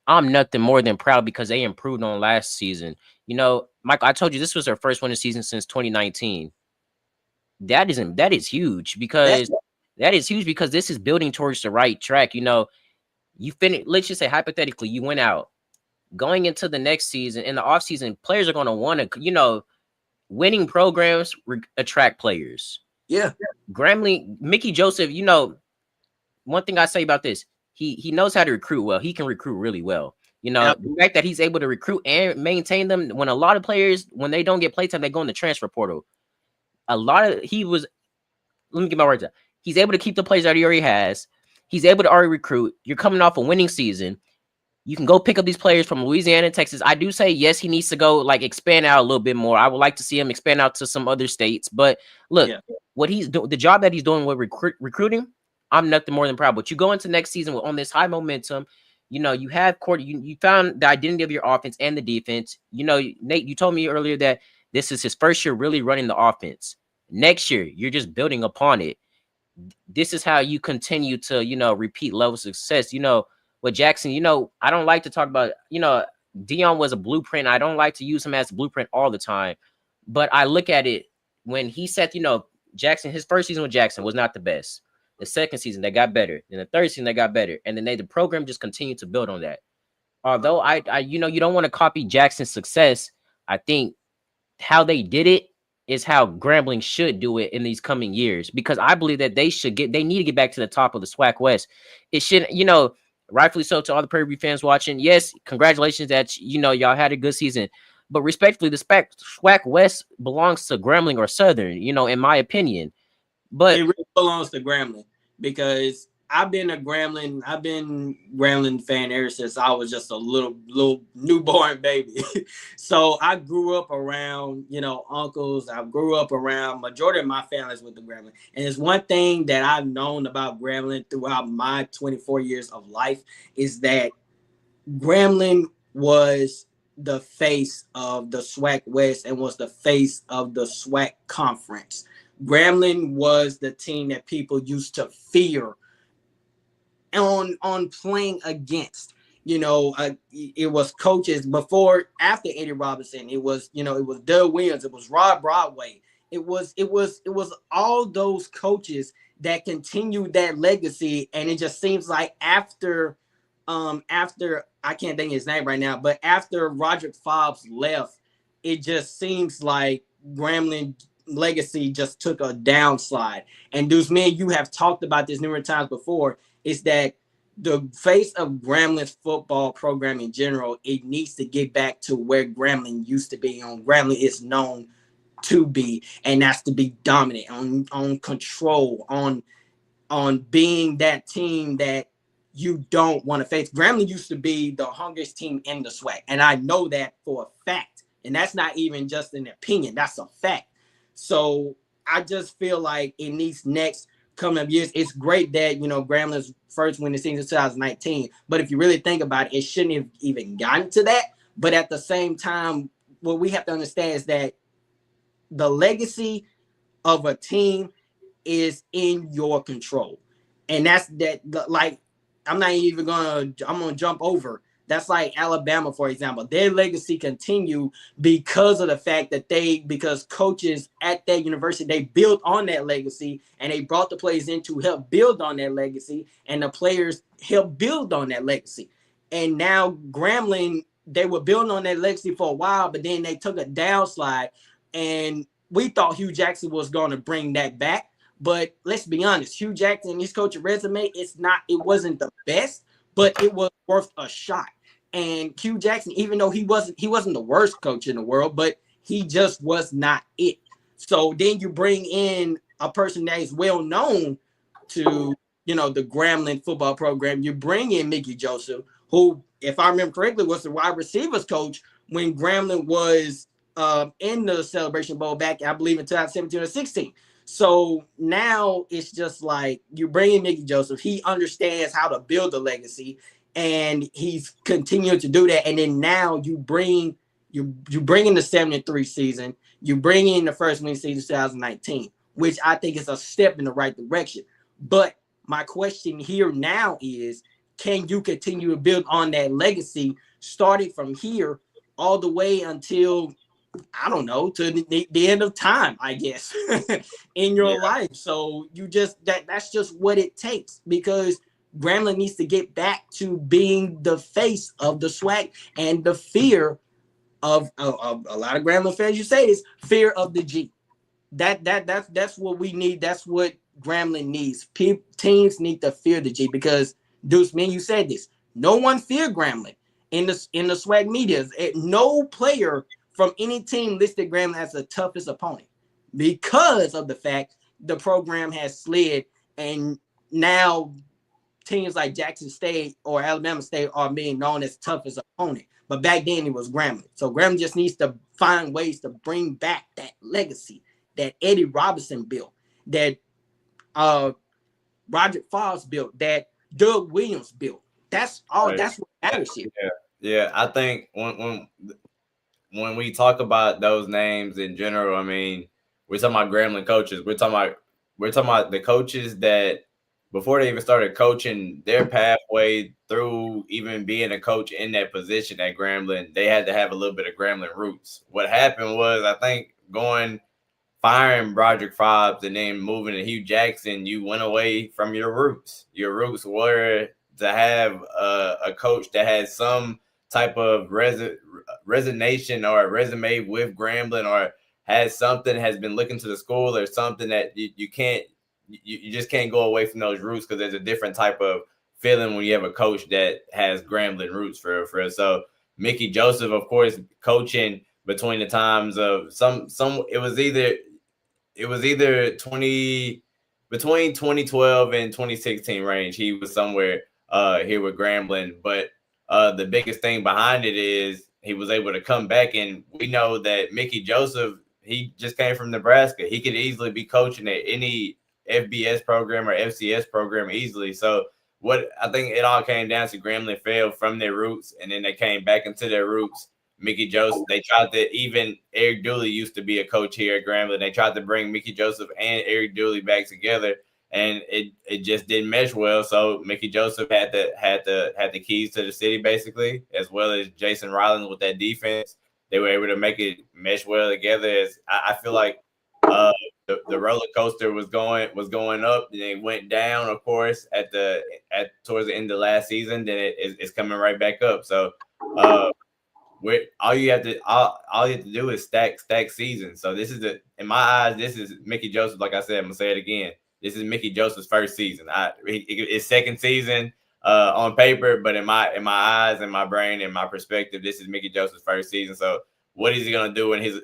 C: I'm nothing more than proud because they improved on last season. Michael, I told you this was their first winning season since 2019. That is huge because this is building towards the right track. You finish. Let's just say hypothetically, you went out going into the next season. In the offseason, players are going to want to, winning programs attract players.
E: Yeah.
C: Grambling, Mickey Joseph, one thing I say about this, he knows how to recruit well. He can recruit really well. The fact that he's able to recruit and maintain them when a lot of players, when they don't get playtime, they go in the transfer portal. Let me get my words out. He's able to keep the players that he already has. He's able to already recruit. You're coming off a winning season. You can go pick up these players from Louisiana and Texas. I do say, yes, he needs to go expand out a little bit more. I would like to see him expand out to some other states. But look, what he's doing, the job that he's doing with recruiting, I'm nothing more than proud. But you go into next season on this high momentum. You have court. You found the identity of your offense and the defense. Nate, you told me earlier that this is his first year really running the offense. Next year, you're just building upon it. This is how you continue to, repeat level of success. With Jackson, I don't like to talk about, Dion was a blueprint. I don't like to use him as a blueprint all the time. But I look at it when he said, Jackson, his first season with Jackson was not the best. The second season, they got better. Then the third season, they got better. And then the program just continued to build on that. Although you don't want to copy Jackson's success, I think how they did it is how Grambling should do it in these coming years, because I believe that they need to get back to the top of the SWAC West. It shouldn't, rightfully so, to all the Prairie View fans watching. Yes, congratulations that y'all had a good season, but respectfully, the SWAC West belongs to Grambling or Southern, in my opinion. But
E: it really belongs to Grambling, because I've been Grambling fan ever since I was just a little newborn baby. So I grew up around, uncles. I grew up around, majority of my family's with the Grambling. And it's one thing that I've known about Grambling throughout my 24 years of life is that Grambling was the face of the SWAC West and was the face of the SWAC conference. Grambling was the team that people used to fear on playing against. It was coaches after Eddie Robinson. It was Doug Williams. It was Rod Broadway. It was all those coaches that continued that legacy. And it just seems like after I can't think of his name right now, but after Roderick Fobbs left, it just seems like Grambling legacy just took a downslide. And Deuce, me and you have talked about this numerous times before, is that the face of Grambling's football program in general, it needs to get back to where Grambling used to be. Grambling is known to be, and that's to be dominant, on control, on being that team that you don't want to face. Grambling used to be the hungriest team in the SWAC, and I know that for a fact. And that's not even just an opinion, that's a fact. So I just feel like in these next coming up years, it's great that, Grambling's first win the season 2019. But if you really think about it, it shouldn't have even gotten to that. But at the same time, what we have to understand is that the legacy of a team is in your control. And that's that, like, I'm going to jump over. That's like Alabama, for example. Their legacy continue because of the fact that because coaches at that university, they built on that legacy, and they brought the players in to help build on that legacy, and the players help build on that legacy. And now Grambling, they were building on that legacy for a while, but then they took a downslide, and we thought Hugh Jackson was going to bring that back. But let's be honest, Hugh Jackson, his coaching resume, it wasn't the best, but it was worth a shot. And Hugh Jackson, even though he wasn't the worst coach in the world, but he just was not it. So then you bring in a person that is well known to, the Grambling football program. You bring in Mickey Joseph, who, if I remember correctly, was the wide receivers coach when Grambling was in the Celebration Bowl back, I believe, in 2017 or 16. So now it's just like you bring in Mickey Joseph. He understands how to build a legacy, and he's continuing to do that. And then now you bring in the 73 season, you bring in the first win season 2019, which I think is a step in the right direction. But my question here now is, can you continue to build on that legacy, starting from here all the way until, I don't know, to the end of time, I guess, in your life? So that's just what it takes, because Grambling needs to get back to being the face of the SWAC, and the fear of a lot of Grambling fans, you say this, fear of the G. That's what we need. That's what Grambling needs. Teams need to fear the G, because Deuce, man, you said this. No one feared Grambling in the SWAC media. No player from any team listed Grambling as the toughest opponent, because of the fact the program has slid, and now teams like Jackson State or Alabama State are being known as toughest opponent. But back then it was Grambling. So Grambling just needs to find ways to bring back that legacy that Eddie Robinson built, that Roger Fobbs built, that Doug Williams built. That's all. Right. That's what matters here.
D: Yeah. I think when we talk about those names in general, I mean, we're talking about Grambling coaches. We're talking about the coaches that, before they even started coaching, their pathway through even being a coach in that position at Grambling, they had to have a little bit of Grambling roots. What happened was, I think, firing Broderick Fobbs and then moving to Hugh Jackson, you went away from your roots. Your roots were to have a coach that had some type of resignation or a resume with Grambling, or has been looking to the school or something that you can't you just can't go away from those roots, because there's a different type of feeling when you have a coach that has Grambling roots for So Mickey Joseph, of course, coaching between the times of it was either 20 between 2012 and 2016 range. He was somewhere here with Grambling, but the biggest thing behind it is he was able to come back, and we know that Mickey Joseph, he just came from Nebraska. He could easily be coaching at any FBS program or FCS program easily. So what I think it all came down to, Grambling failed from their roots, and then they came back into their roots. Mickey Joseph, they tried to, even Eric Dooley used to be a coach here at Grambling. They tried to bring Mickey Joseph and Eric Dooley back together, and it just didn't mesh well. So Mickey Joseph had the keys to the city, basically, as well as Jason Rollins with that defense. They were able to make it mesh well together. As I feel like the roller coaster was going up, and it went down, of course, towards the end of last season. Then it's coming right back up. So all you have to do is stack seasons. So this is in my eyes, this is Mickey Joseph. Like I said, I'm gonna say it again. This is Mickey Joseph's first season. It's second season on paper, but in my eyes, in my brain, in my perspective, this is Mickey Joseph's first season. So what is he gonna do in his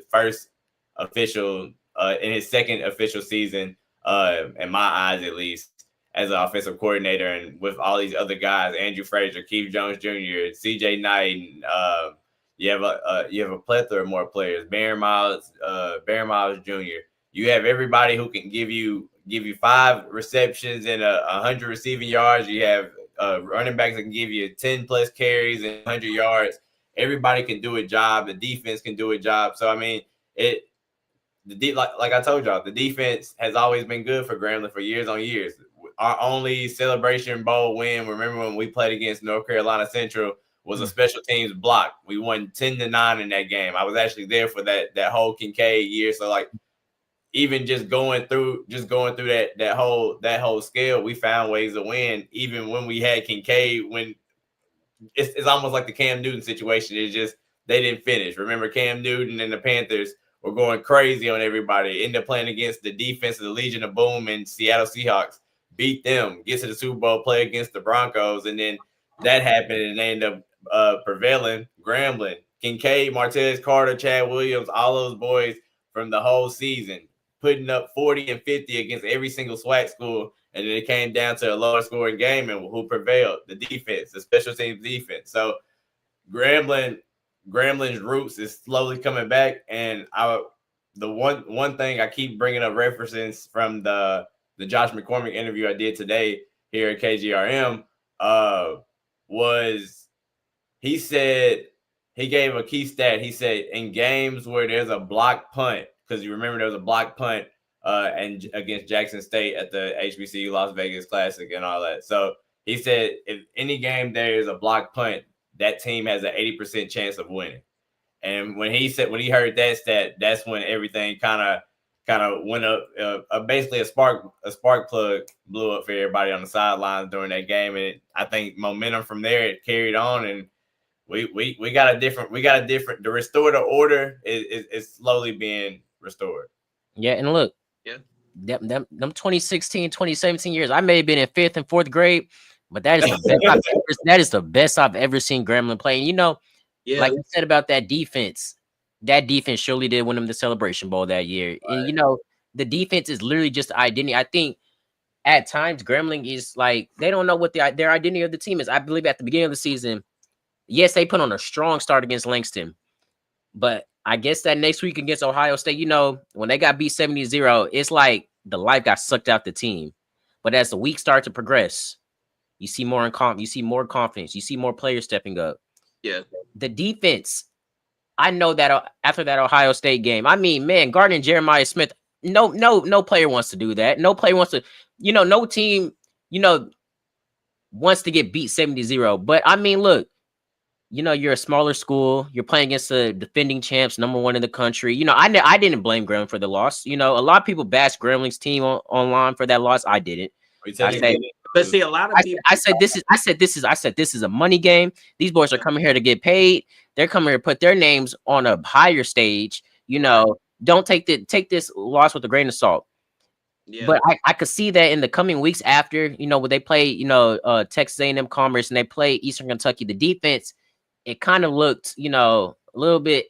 D: second official season? In my eyes, at least, as an offensive coordinator, and with all these other guys, Andrew Frazier, Keith Jones Jr., C.J. Knight, and you have a plethora of more players. Barron Miles Jr. You have everybody who can give you 5 receptions and 100 receiving yards. You have running backs that can give you 10 plus carries and 100 yards. Everybody can do a job. The defense can do a job. So I mean, like I told y'all, the defense has always been good for Grambling for years on years. Our only Celebration Bowl win, remember when we played against North Carolina Central, was a special teams block. We won 10-9 in that game. I was actually there for that whole Kincaid year. So like, even just going through that whole scale, we found ways to win. Even when we had Kincaid, when it's almost like the Cam Newton situation. It's just they didn't finish. Remember, Cam Newton and the Panthers were going crazy on everybody. Ended up playing against the defense of the Legion of Boom and Seattle Seahawks. Beat them, get to the Super Bowl, play against the Broncos, and then that happened, and they end up prevailing. Grambling, Kincaid, Martez Carter, Chad Williams, all those boys from the whole season, putting up 40 and 50 against every single SWAC school, and then it came down to a lower scoring game, and who prevailed? The defense, the special teams defense. So Grambling's roots is slowly coming back, and the one thing I keep bringing up references from the Josh McCormick interview I did today here at KGRM was, he said, he gave a key stat. He said in games where there's a block punt, because you remember there was a block punt and against Jackson State at the HBCU Las Vegas Classic and all that. So he said if any game there is a block punt, that team has an 80% chance of winning. And when he heard that stat, that's when everything kind of went up. Basically, a spark plug blew up for everybody on the sidelines during that game, and I think momentum from there, it carried on, and we got a different. The restored order is slowly being restored.
C: Yeah, and look, them 2016, 2017 years, I may have been in 5th and 4th grade, but that is the best I've ever seen Grambling play. And like you said about that defense surely did win them the Celebration Bowl that year. Right. And the defense is literally just identity. I think at times Grambling is like, they don't know what their identity of the team is. I believe at the beginning of the season, yes, they put on a strong start against Langston, but I guess that next week against Ohio State, when they got beat 70-0, it's like the life got sucked out the team. But as the week starts to progress, you see more you see more confidence, you see more players stepping up.
E: Yeah, the
C: defense. I know that after that Ohio State game, I mean, man, Gardner and Jeremiah Smith, no player wants to do that. No player wants to, no team, wants to get beat 70-0. But I mean, look, you're a smaller school. You're playing against the defending champs, #1 in the country. I didn't blame Grambling for the loss. A lot of people bashed Grambling's team online for that loss. I didn't.
E: But see, a lot of people.
C: I said this is a money game. These boys are coming here to get paid. They're coming here to put their names on a higher stage. don't take this loss with a grain of salt.
E: Yeah.
C: But I could see that in the coming weeks after, when they play, Texas A&M Commerce and they play Eastern Kentucky, the defense, it kind of looked, a little bit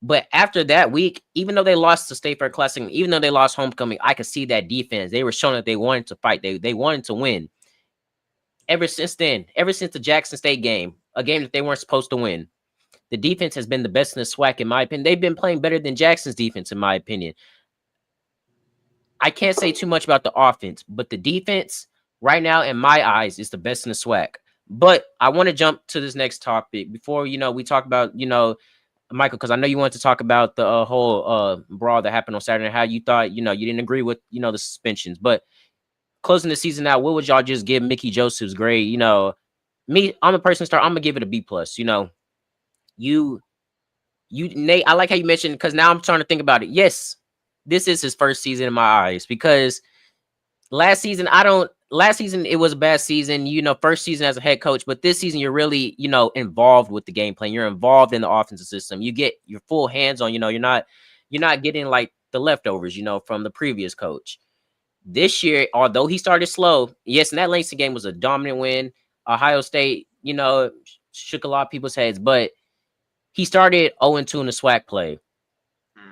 C: But after that week, even though they lost to State Fair Classic, even though they lost homecoming, I could see that defense. They were showing that they wanted to fight. They wanted to win. Ever since then, ever since the Jackson State game, a game that they weren't supposed to win, the defense has been the best in the SWAC, in my opinion. They've been playing better than Jackson's defense, in my opinion. I can't say too much about the offense, but the defense right now, in my eyes, is the best in the SWAC. But I want to jump to this next topic before, we talk about, Michael, because I know you wanted to talk about the whole brawl that happened on Saturday, how you thought, you didn't agree with, the suspensions. But closing the season out, what would y'all just give Mickey Joseph's grade? Me, I'm a person star. I'm gonna give it a B plus. You Nate, I like how you mentioned, because now I'm trying to think about it. Yes, this is his first season in my eyes, because last season it was a bad season, first season as a head coach, but this season you're really, involved with the game plan. You're involved in the offensive system. You get your full hands on, you're not getting like the leftovers, from the previous coach. This year, although he started slow, yes, and that Langston game was a dominant win. Ohio State, shook a lot of people's heads, but he started 0-2 in the SWAC play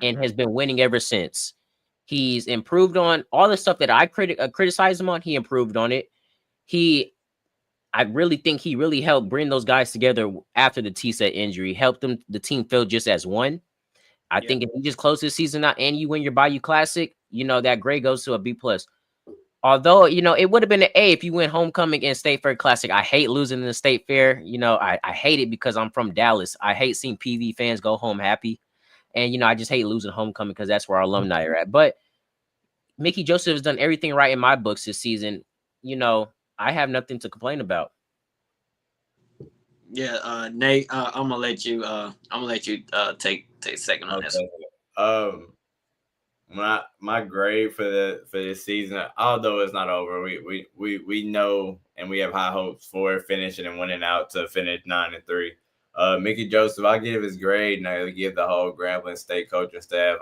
C: and has been winning ever since. He's improved on all the stuff that I criticized him on. He improved on it. I really think he really helped bring those guys together after the T-set injury, helped the team feel just as one. I think if you just close this season out and you win your Bayou Classic, that grade goes to a B plus. Although, it would have been an A if you win homecoming and State Fair Classic. I hate losing in the State Fair. I hate it because I'm from Dallas. I hate seeing PV fans go home happy. And, I just hate losing homecoming because that's where our alumni are at. But Mickey Joseph has done everything right in my books this season. I have nothing to complain about.
E: Yeah, Nate, I'm gonna let you take a second on this.
D: My grade for this season, although it's not over, we know and we have high hopes for finishing and winning out to finish 9-3. Mickey Joseph, I give his grade, and I give the whole Grambling State coaching staff.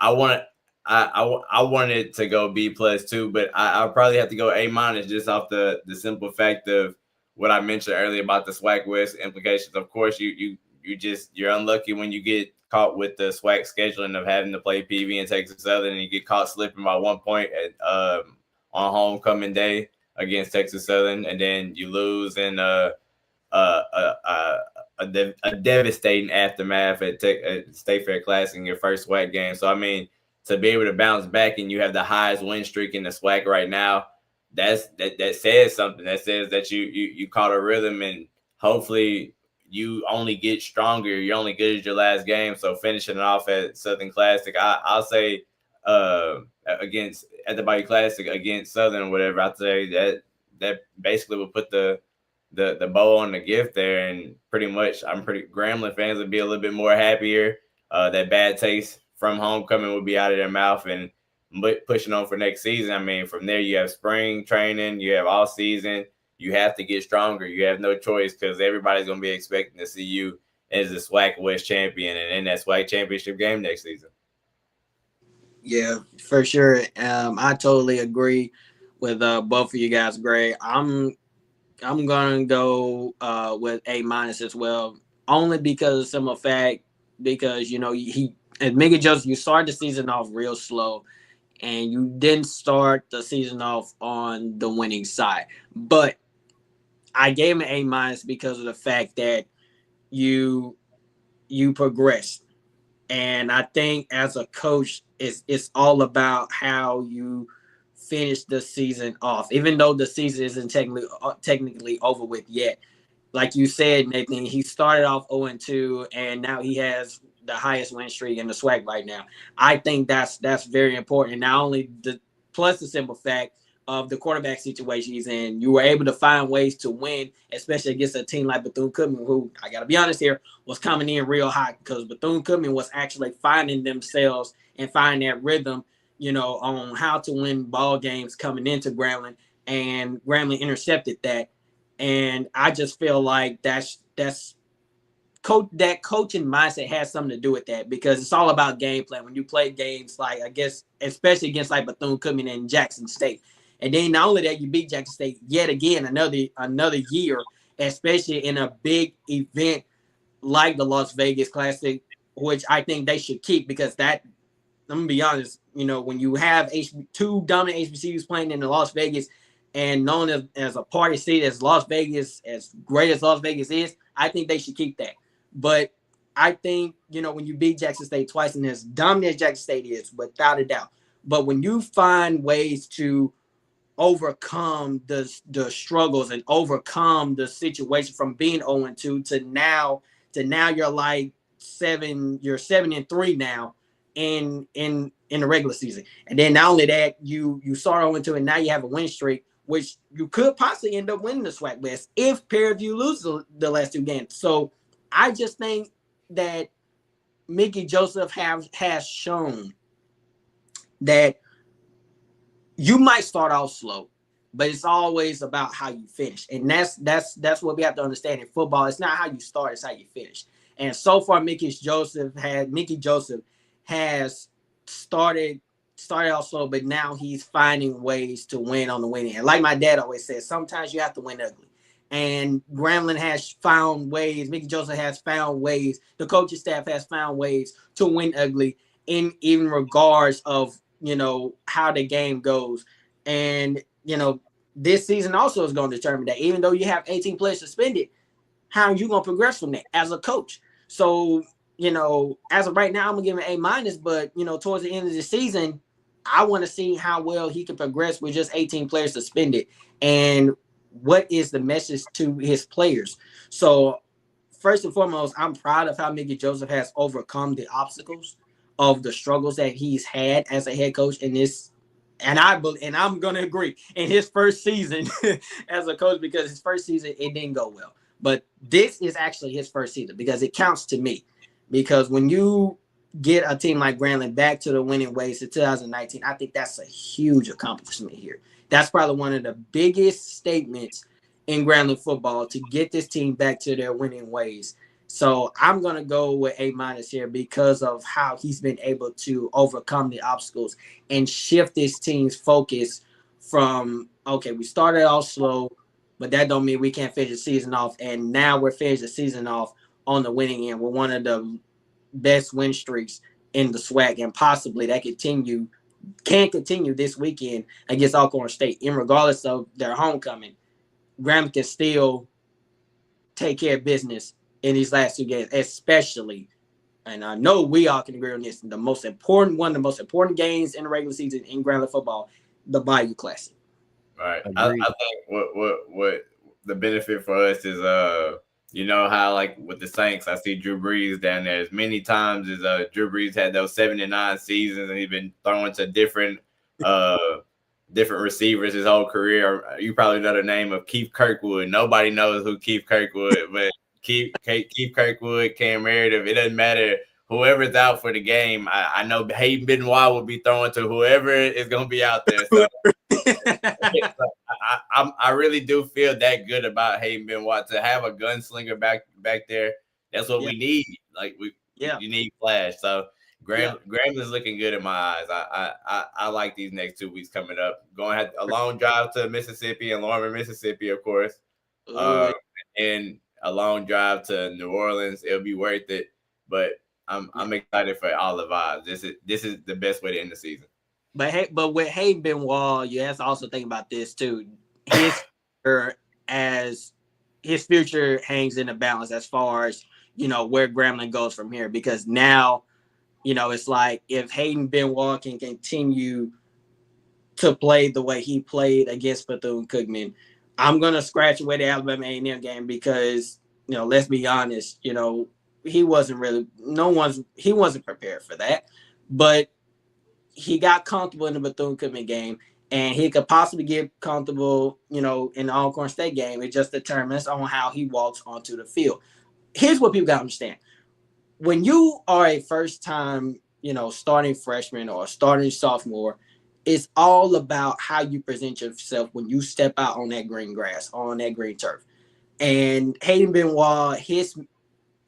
D: I want it to go B plus too, but I'll probably have to go A minus just off the simple fact of what I mentioned earlier about the SWAC West implications. Of course, you're unlucky when you get caught with the SWAC scheduling of having to play PV and Texas Southern, and you get caught slipping by 1 point on homecoming day against Texas Southern, and then you lose in a devastating aftermath at State Fair Classic in your first SWAC game. So, I mean, to be able to bounce back and you have the highest win streak in the SWAC right now, that says something. That says that you caught a rhythm, and hopefully you only get stronger. You're only good as your last game. So finishing it off at Southern Classic, I'll say at the Bayou Classic against Southern or whatever, I'd say that basically would put the bow on the gift there, and pretty much Grambling fans would be a little bit more happier. That bad taste from homecoming would be out of their mouth, and pushing on for next season. I mean, from there you have spring training, you have all season. You have to get stronger. You have no choice because everybody's going to be expecting to see you as the SWAC West champion and in that SWAC championship game next season.
E: Yeah, for sure. I totally agree with both of you guys' grade. I'm gonna go with A minus as well, only because of simple fact, because Mickey Joseph, you started the season off real slow, and you didn't start the season off on the winning side. But I gave him an A minus because of the fact that you progressed. And I think as a coach, it's all about how you finish the season off, even though the season isn't technically over with yet. Like you said, Nathan, he started off 0-2, and now he has the highest win streak in the SWAC right now. I think that's very important. Not only plus the simple fact of the quarterback situation he's in, you were able to find ways to win, especially against a team like Bethune-Cookman, who, I got to be honest here, was coming in real hot, because Bethune-Cookman was actually finding themselves and finding that rhythm, on how to win ball games coming into Grambling, and Grambling intercepted that. And I just feel like that's coaching mindset has something to do with that, because it's all about game plan. When you play games like, I guess, especially against like Bethune-Cookman and Jackson State, and then not only that, you beat Jackson State yet again another year, especially in a big event like the Las Vegas Classic, which I think they should keep, because that, I'm gonna be honest, when you have two dominant HBCUs playing in the Las Vegas and known as a party city as Las Vegas, as great as Las Vegas is, I think they should keep that. But I think, when you beat Jackson State twice, and as dominant as Jackson State is, without a doubt, but when you find ways to overcome the struggles and overcome the situation from being 0-2 to now you're like 7-3 now in the regular season. And then not only that, you start 0-2 and now you have a win streak, which you could possibly end up winning the SWAC West if pair of you lose the last two games. So I just think that Mickey Joseph has shown that you might start off slow, but it's always about how you finish. And that's what we have to understand in football. It's not how you start, it's how you finish. And so far, Mickey Joseph has started off slow, but now he's finding ways to win on the winning end. Like my dad always says, sometimes you have to win ugly. And Grambling has found ways, Mickey Joseph has found ways, the coaching staff has found ways to win ugly in even regards of, how the game goes. And, this season also is going to determine that. Even though you have 18 players suspended, how are you going to progress from that as a coach? So, as of right now, I'm going to give him an A-, but, towards the end of the season, I want to see how well he can progress with just 18 players suspended. And what is the message to his players? So, first and foremost, I'm proud of how Mickey Joseph has overcome the obstacles of the struggles that he's had as a head coach in this. And I'm going to agree, in his first season as a coach, because his first season, it didn't go well. But this is actually his first season, because it counts to me. Because when you get a team like Grambling back to the winning ways in 2019, I think that's a huge accomplishment here. That's probably one of the biggest statements in Grambling football, to get this team back to their winning ways. So I'm going to go with A- here, because of how he's been able to overcome the obstacles and shift this team's focus from, okay, we started off slow, but that don't mean we can't finish the season off. And now we're finishing the season off on the winning end. We're one of the best win streaks in the SWAC, and possibly that can continue this weekend against Alcorn State. And regardless of their homecoming, Graham can still take care of business in these last two games, especially, and I know we all can agree on this, the most important games in the regular season in Grambling football, the Bayou Classic.
D: Right. I think what the benefit for us is how, like, with the Saints, I see Drew Brees down there as many times as Drew Brees had those 7-9 seasons, and he's been throwing to different receivers his whole career. You probably know the name of Keith Kirkwood. Nobody knows who Keith Kirkwood, but Keith Kirkwood, Cam Meredith, it doesn't matter. Whoever's out for the game, I know Hayden Benoit will be throwing to whoever is going to be out there. So I really do feel that good about Hayden Benoit, to have a gunslinger back there. That's what we need. Like you need flash. So Graham is looking good in my eyes. I like these next 2 weeks coming up. Going to have a long drive to Mississippi and Lawrence, Mississippi, of course, and a long drive to New Orleans. It'll be worth it. But I'm excited for all the vibes. This is the best way to end the season.
E: But with Hayden Benoit, you have to also think about this too. His future hangs in the balance as far as, where Grambling goes from here. Because now, it's like, if Hayden Benoit can continue to play the way he played against Bethune-Cookman, I'm gonna scratch away the Alabama A&M game, because, let's be honest, he wasn't prepared for that. But he got comfortable in the Bethune-Cookman game, and he could possibly get comfortable, in the Alcorn State game. It just determines on how he walks onto the field. Here's what people got to understand. When you are a first-time, starting freshman or starting sophomore, it's all about how you present yourself when you step out on that green grass, on that green turf. And Hayden Benoit,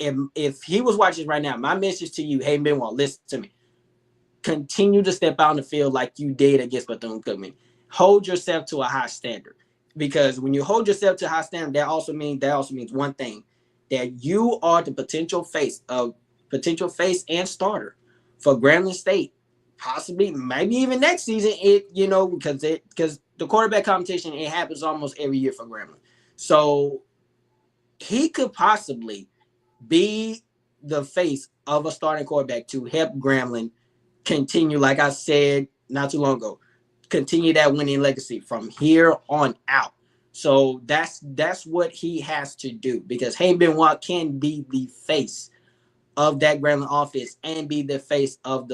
E: if he was watching right now, my message to you, hey Benoit, listen to me. Continue to step out on the field like you did against Bethune-Cookman. Hold yourself to a high standard, because when you hold yourself to a high standard, that also means one thing, that you are the potential face and starter for Grambling State, possibly maybe even next season. Because the quarterback competition, it happens almost every year for Grambling, so he could possibly be the face of a starting quarterback to help Grambling continue, like I said not too long ago, continue that winning legacy from here on out. So that's what he has to do, because Hayden Benoit can be the face of that Grambling offense and be the face of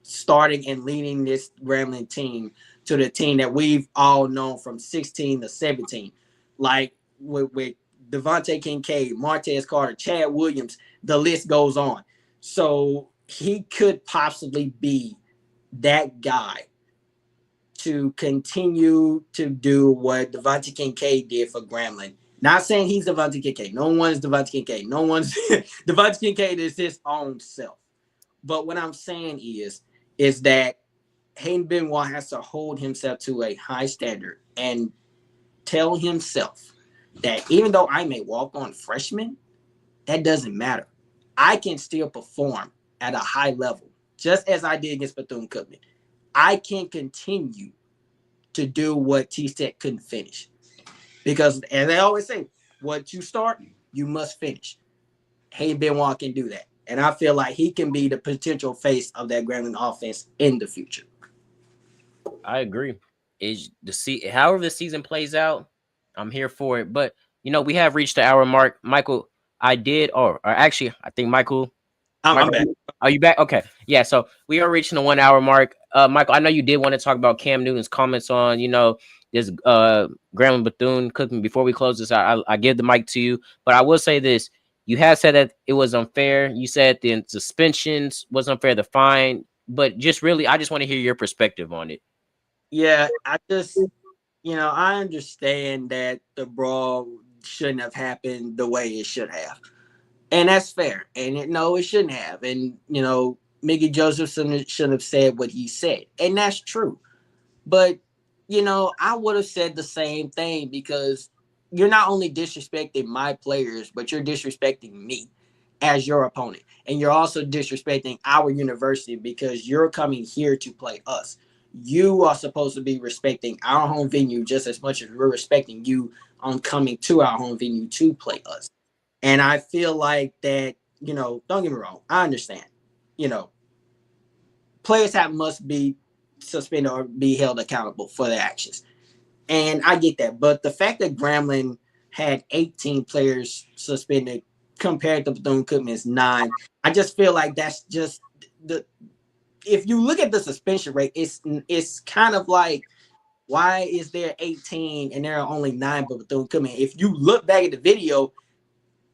E: starting and leading this Grambling team to the team that we've all known from 16 to 17, like with Devontae Kincaid, Martez Carter, Chad Williams, the list goes on. So he could possibly be that guy to continue to do what Devontae Kincaid did for Grambling. Not saying he's Devontae Kincaid. No one's Devontae Kincaid. No one's Devontae Kincaid is his own self. But what I'm saying is that Hayden Benoit has to hold himself to a high standard and tell himself that even though I may walk on freshman, that doesn't matter. I can still perform at a high level, just as I did against Bethune-Cookman. I can continue to do what T-Tech couldn't finish. Because, as I always say, what you start, you must finish. Hayden Benoit can do that. And I feel like he can be the potential face of that Grambling offense in the future.
C: I agree. However the season plays out, I'm here for it. But we have reached the hour mark. Michael, I think Michael.
E: I'm back.
C: Are you back? Okay. Yeah, so we are reaching the 1 hour mark. Michael, I know you did want to talk about Cam Newton's comments on, this Grambling Bethune-Cookman. Before we close this, I give the mic to you. But I will say this. You have said that it was unfair. You said the suspensions was unfair, the fine. But I just want to hear your perspective on it.
E: Yeah, I understand that the brawl shouldn't have happened the way it should have. And that's fair. And it shouldn't have. And, Mickey Joseph shouldn't have said what he said. And that's true. But, I would have said the same thing, because you're not only disrespecting my players, but you're disrespecting me as your opponent. And you're also disrespecting our university, because you're coming here to play us. You are supposed to be respecting our home venue just as much as we're respecting you on coming to our home venue to play us. And I feel like that, don't get me wrong, I understand, players must be suspended or be held accountable for their actions. And I get that. But the fact that Grambling had 18 players suspended compared to Bethune-Cookman's 9, I just feel like that's just if you look at the suspension rate, it's kind of like, why is there 18 and there are only 9 for Bethune-Cookman? If you look back at the video,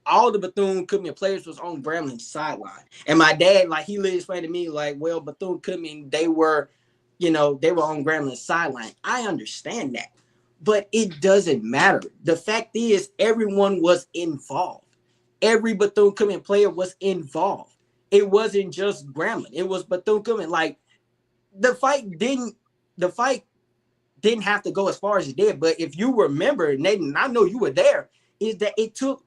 E: all the Bethune-Cookman players was on Grambling's sideline. And my dad, he literally explained to me, well, Bethune-Cookman, they were on Grambling's sideline. I understand that. But it doesn't matter. The fact is, everyone was involved. Every Bethune-Cookman player was involved. It wasn't just Grambling. It was Bethune-Cookman. The fight didn't have to go as far as it did. But if you remember, Nathan, I know you were there, is that to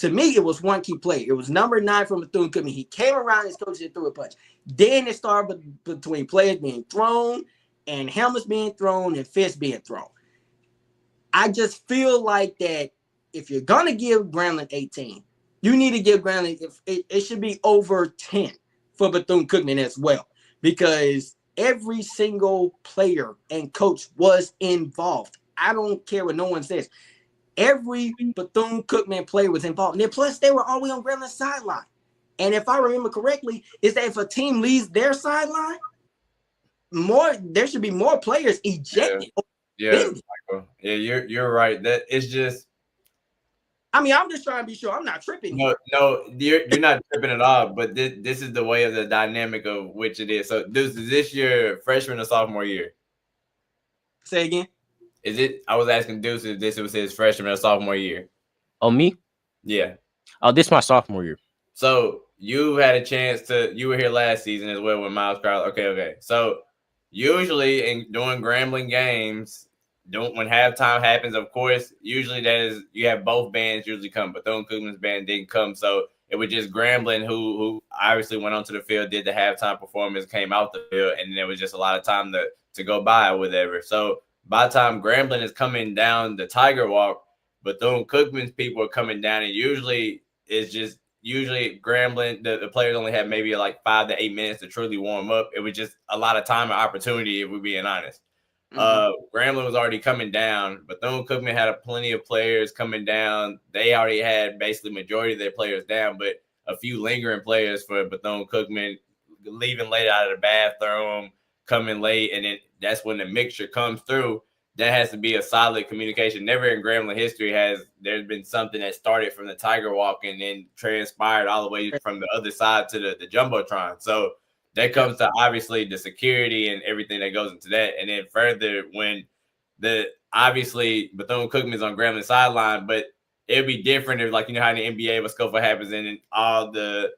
E: me, it was one key player. It was number 9 from Bethune-Cookman. He came around his coach and threw a punch. Then it started between players being thrown and helmets being thrown and fists being thrown. I just feel like that if you're going to give Grambling 18, you need to give Grambling, it should be over 10 for Bethune-Cookman as well, because every single player and coach was involved. I don't care what no one says. Every Bethune-Cookman player was involved. And plus, they were always on Grambling sideline. And if I remember correctly, is that if a team leaves their sideline, there should be more players ejected.
D: Yeah, Michael. Yeah, you're right. That it's just.
E: I'm just trying to be sure I'm not tripping.
D: No, you're not tripping at all. But this is the way of the dynamic of which it is. So, is this your freshman or sophomore year?
E: Say again.
D: Is it? I was asking Deuce if this was his freshman or sophomore year.
C: Oh, me?
D: Yeah.
C: Oh, this is my sophomore year.
D: So you had a chance to. You were here last season as well with Miles Crowder. Okay. So usually during Grambling games, when halftime happens, of course, usually that is you have both bands usually come. Bethune-Cookman's band didn't come, so it was just Grambling who obviously went onto the field, did the halftime performance, came out the field, and there was just a lot of time to go by or whatever. So by the time Grambling is coming down the Tiger Walk, Bethune-Cookman's people are coming down, and usually Grambling, the players only had maybe like 5 to 8 minutes to truly warm up. It was just a lot of time and opportunity, if we're being honest. Grambling was already coming down. Bethune-Cookman had plenty of players coming down. They already had basically majority of their players down, but a few lingering players for Bethune-Cookman leaving late out of the bathroom, coming late, and then that's when the mixture comes through. That has to be a solid communication. Never in Grambling history there's been something that started from the Tiger Walk and then transpired all the way from the other side to the Jumbotron. So that comes to obviously the security and everything that goes into that. And then further, when obviously Bethune-Cookman's on Grambling sideline, but it'd be different if, like, you know how in the NBA when scuffle happens and then all the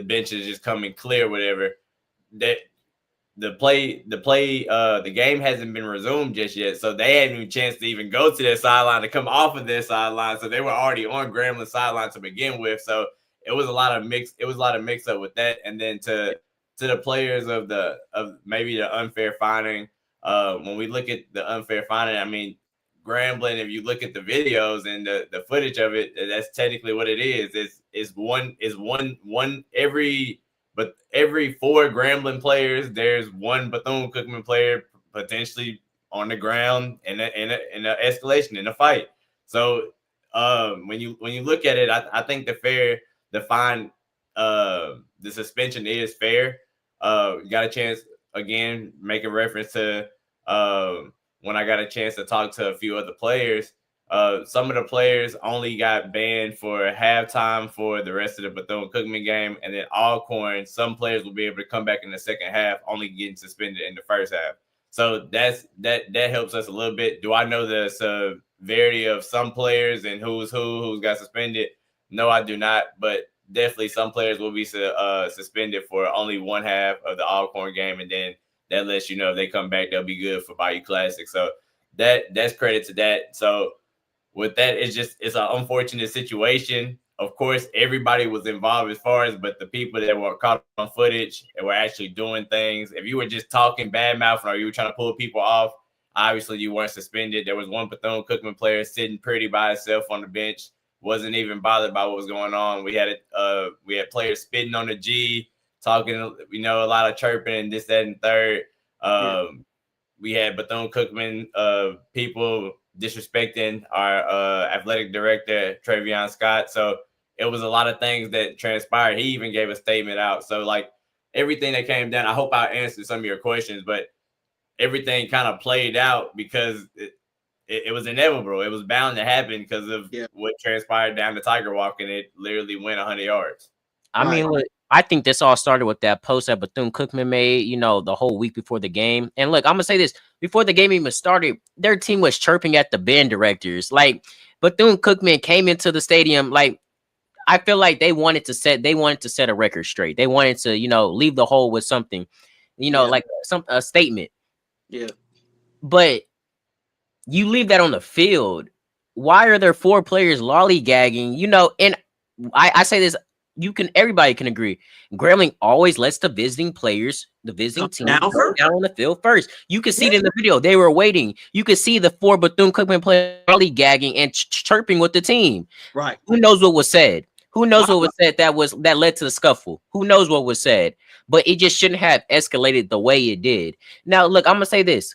D: benches just coming clear, whatever. That the game hasn't been resumed just yet, so they hadn't even a chance to even go to their sideline to come off of their sideline. So they were already on Grambling sideline to begin with. So it was a lot of mix up with that, and then to the players of maybe the unfair finding. When we look at the unfair finding, I mean, Grambling, if you look at the videos and the footage of it, that's technically what it is. It's one every 4 Grambling players, there's one Bethune-Cookman player potentially on the ground in an escalation, in a fight. So when you look at it, I think the suspension is fair. Got a chance, again, making reference to when I got a chance to talk to a few other players. Some of the players only got banned for halftime for the rest of the Bethune-Cookman game, and then Alcorn, some players will be able to come back in the second half, only getting suspended in the first half. So that helps us a little bit. Do I know the severity of some players and who's got suspended? No, I do not. But definitely some players will be suspended for only one half of the Alcorn game, and then that lets you know if they come back, they'll be good for Bayou Classic. So that's credit to that. So with that, it's an unfortunate situation. Of course, everybody was involved but the people that were caught on footage and were actually doing things. If you were just talking bad mouthing or you were trying to pull people off, obviously you weren't suspended. There was one Bethune-Cookman player sitting pretty by himself on the bench, wasn't even bothered by what was going on. We had players spitting on the G, talking, a lot of chirping and this, that, and third. We had Bethune-Cookman people disrespecting our athletic director, Travion Scott. So it was a lot of things that transpired. He even gave a statement out. So, like, everything that came down, I hope I answered some of your questions, but everything kind of played out because it was inevitable. It was bound to happen because of what transpired down the Tiger Walk, and it literally went 100 yards.
C: I mean, look, I think this all started with that post that Bethune-Cookman made, the whole week before the game. And look, I'm going to say this. Before the game even started, their team was chirping at the band directors. Like, Bethune-Cookman came into the stadium. Like, I feel like they wanted to set a record straight. They wanted to, leave the hole with something, like a statement.
E: Yeah.
C: But you leave that on the field. Why are there 4 players lollygagging? And I say this, everybody can agree. Grambling always lets the visiting team down on the field first. You can see it in the video. They were waiting. You could see the 4 Bethune-Cookman players lollygagging and chirping with the team.
E: Right.
C: Who knows what was said? Who knows what was said that led to the scuffle? Who knows what was said? But it just shouldn't have escalated the way it did. Now, look, I'm gonna say this: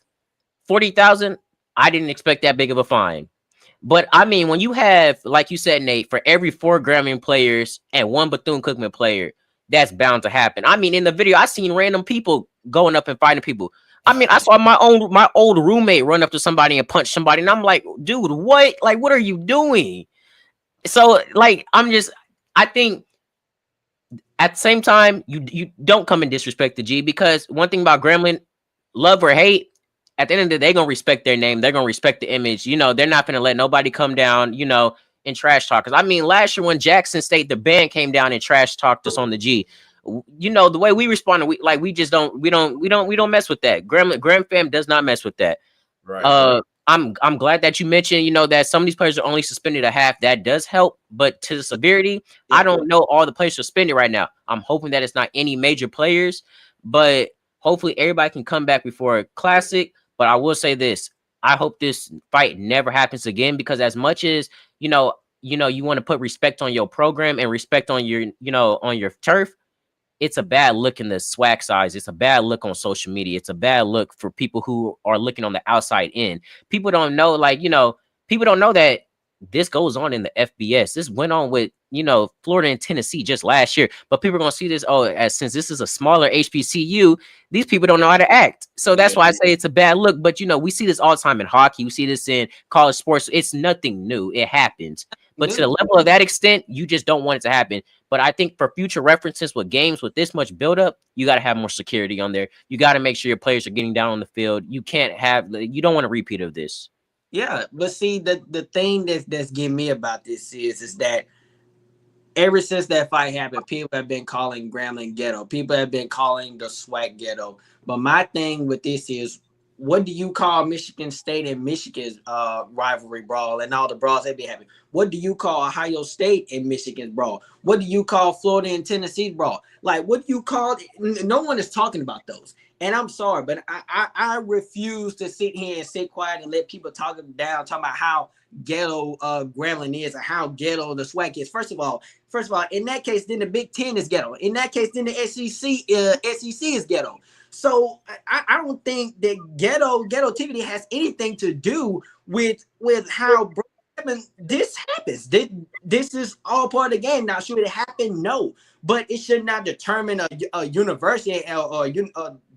C: $40,000. I didn't expect that big of a fine. But I mean, when you have, like you said, Nate, for every 4 Grambling players and 1 Bethune-Cookman player, that's bound to happen. I mean, in the video, I seen random people going up and fighting people. I mean, I saw my old roommate run up to somebody and punch somebody, and I'm like, dude, what? Like, what are you doing? So, like, I think at the same time, you don't come and disrespect the G, because one thing about Grambling, love or hate, at the end of the day, they're going to respect their name. They're going to respect the image. They're not going to let nobody come down, and trash talkers. I mean, last year when Jackson State, the band came down and trash talked us on the G. You know, the way we responded, we just don't mess with that. Gram fam does not mess with that.
D: Right.
C: I'm glad that you mentioned, you know, that some of these players are only suspended a half. That does help, but to the severity, I don't know all the players suspended right now. I'm hoping that it's not any major players, but hopefully everybody can come back before a classic. But I will say this: I hope this fight never happens again, because as much as you want to put respect on your program and respect on your, on your turf, it's a bad look in the swag size. It's a bad look on social media. It's a bad look for people who are looking on the outside in. People don't know, people don't know that this goes on in the FBS. This went on with, Florida and Tennessee just last year. But people are going to see this, since this is a smaller HBCU, these people don't know how to act. So that's why I say it's a bad look. But, we see this all the time in hockey. We see this in college sports. It's nothing new. It happens. But to the level of that extent, you just don't want it to happen. But I think for future references with games with this much buildup, you got to have more security on there. You got to make sure your players are getting down on the field. You don't want a repeat of this.
E: Yeah, but see, the thing that's getting me about this is that ever since that fight happened, people have been calling Grambling ghetto. People have been calling the SWAC ghetto. But my thing with this is, what do you call Michigan State and Michigan's rivalry brawl and all the brawls they've been having? What do you call Ohio State and Michigan's brawl? What do you call Florida and Tennessee's brawl? Like, what do you call? No one is talking about those. And I'm sorry, but I refuse to sit here and sit quiet and let people talk down, talking about how ghetto Grambling is and how ghetto the SWAC is. First of all, in that case, then the Big Ten is ghetto. In that case, then the SEC is ghetto. So I don't think that ghetto-tivity has anything to do with how this happens. This is all part of the game. Now, should it happen? No. But it should not determine a university or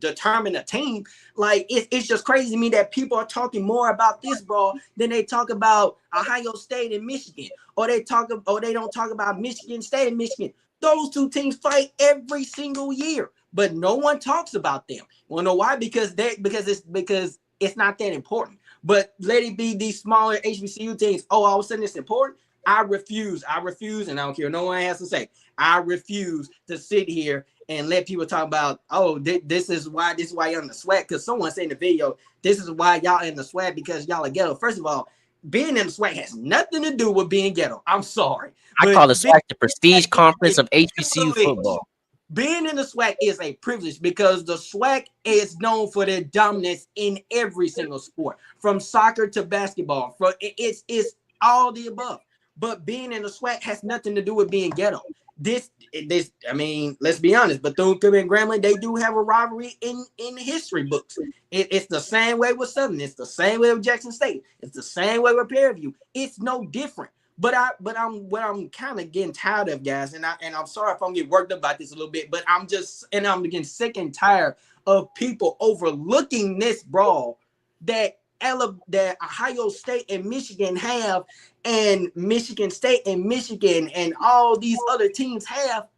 E: determine a team. Like, it's just crazy to me that people are talking more about this brawl than they talk about Ohio State and Michigan, or they don't talk about Michigan State and Michigan. Those two teams fight every single year, but no one talks about them. Well, know why? Because it's not that important. But let it be these smaller HBCU teams. Oh, all of a sudden it's important. I refuse, and I don't care what no one has to say. I refuse to sit here and let people talk about, oh, this is why you're in the SWAC. Because someone said in the video, this is why y'all in the SWAC because y'all are ghetto. First of all, being in the SWAC has nothing to do with being ghetto. I'm sorry.
C: I call the SWAC the prestige conference of HBCU football.
E: Being in the SWAC is a privilege because the SWAC is known for their dominance in every single sport, from soccer to basketball. It's all the above. But being in the SWAC has nothing to do with being ghetto. I mean, let's be honest, Bethune-Cookman and Grambling, they do have a rivalry in the history books. It's the same way with Southern. It's the same way with Jackson State. It's the same way with Fairview. It's no different. But I'm kind of getting tired of, guys, and I'm sorry if I'm getting worked up about this a little bit, but I'm getting sick and tired of people overlooking this brawl that Ohio State and Michigan have, and Michigan State and Michigan and all these other teams have,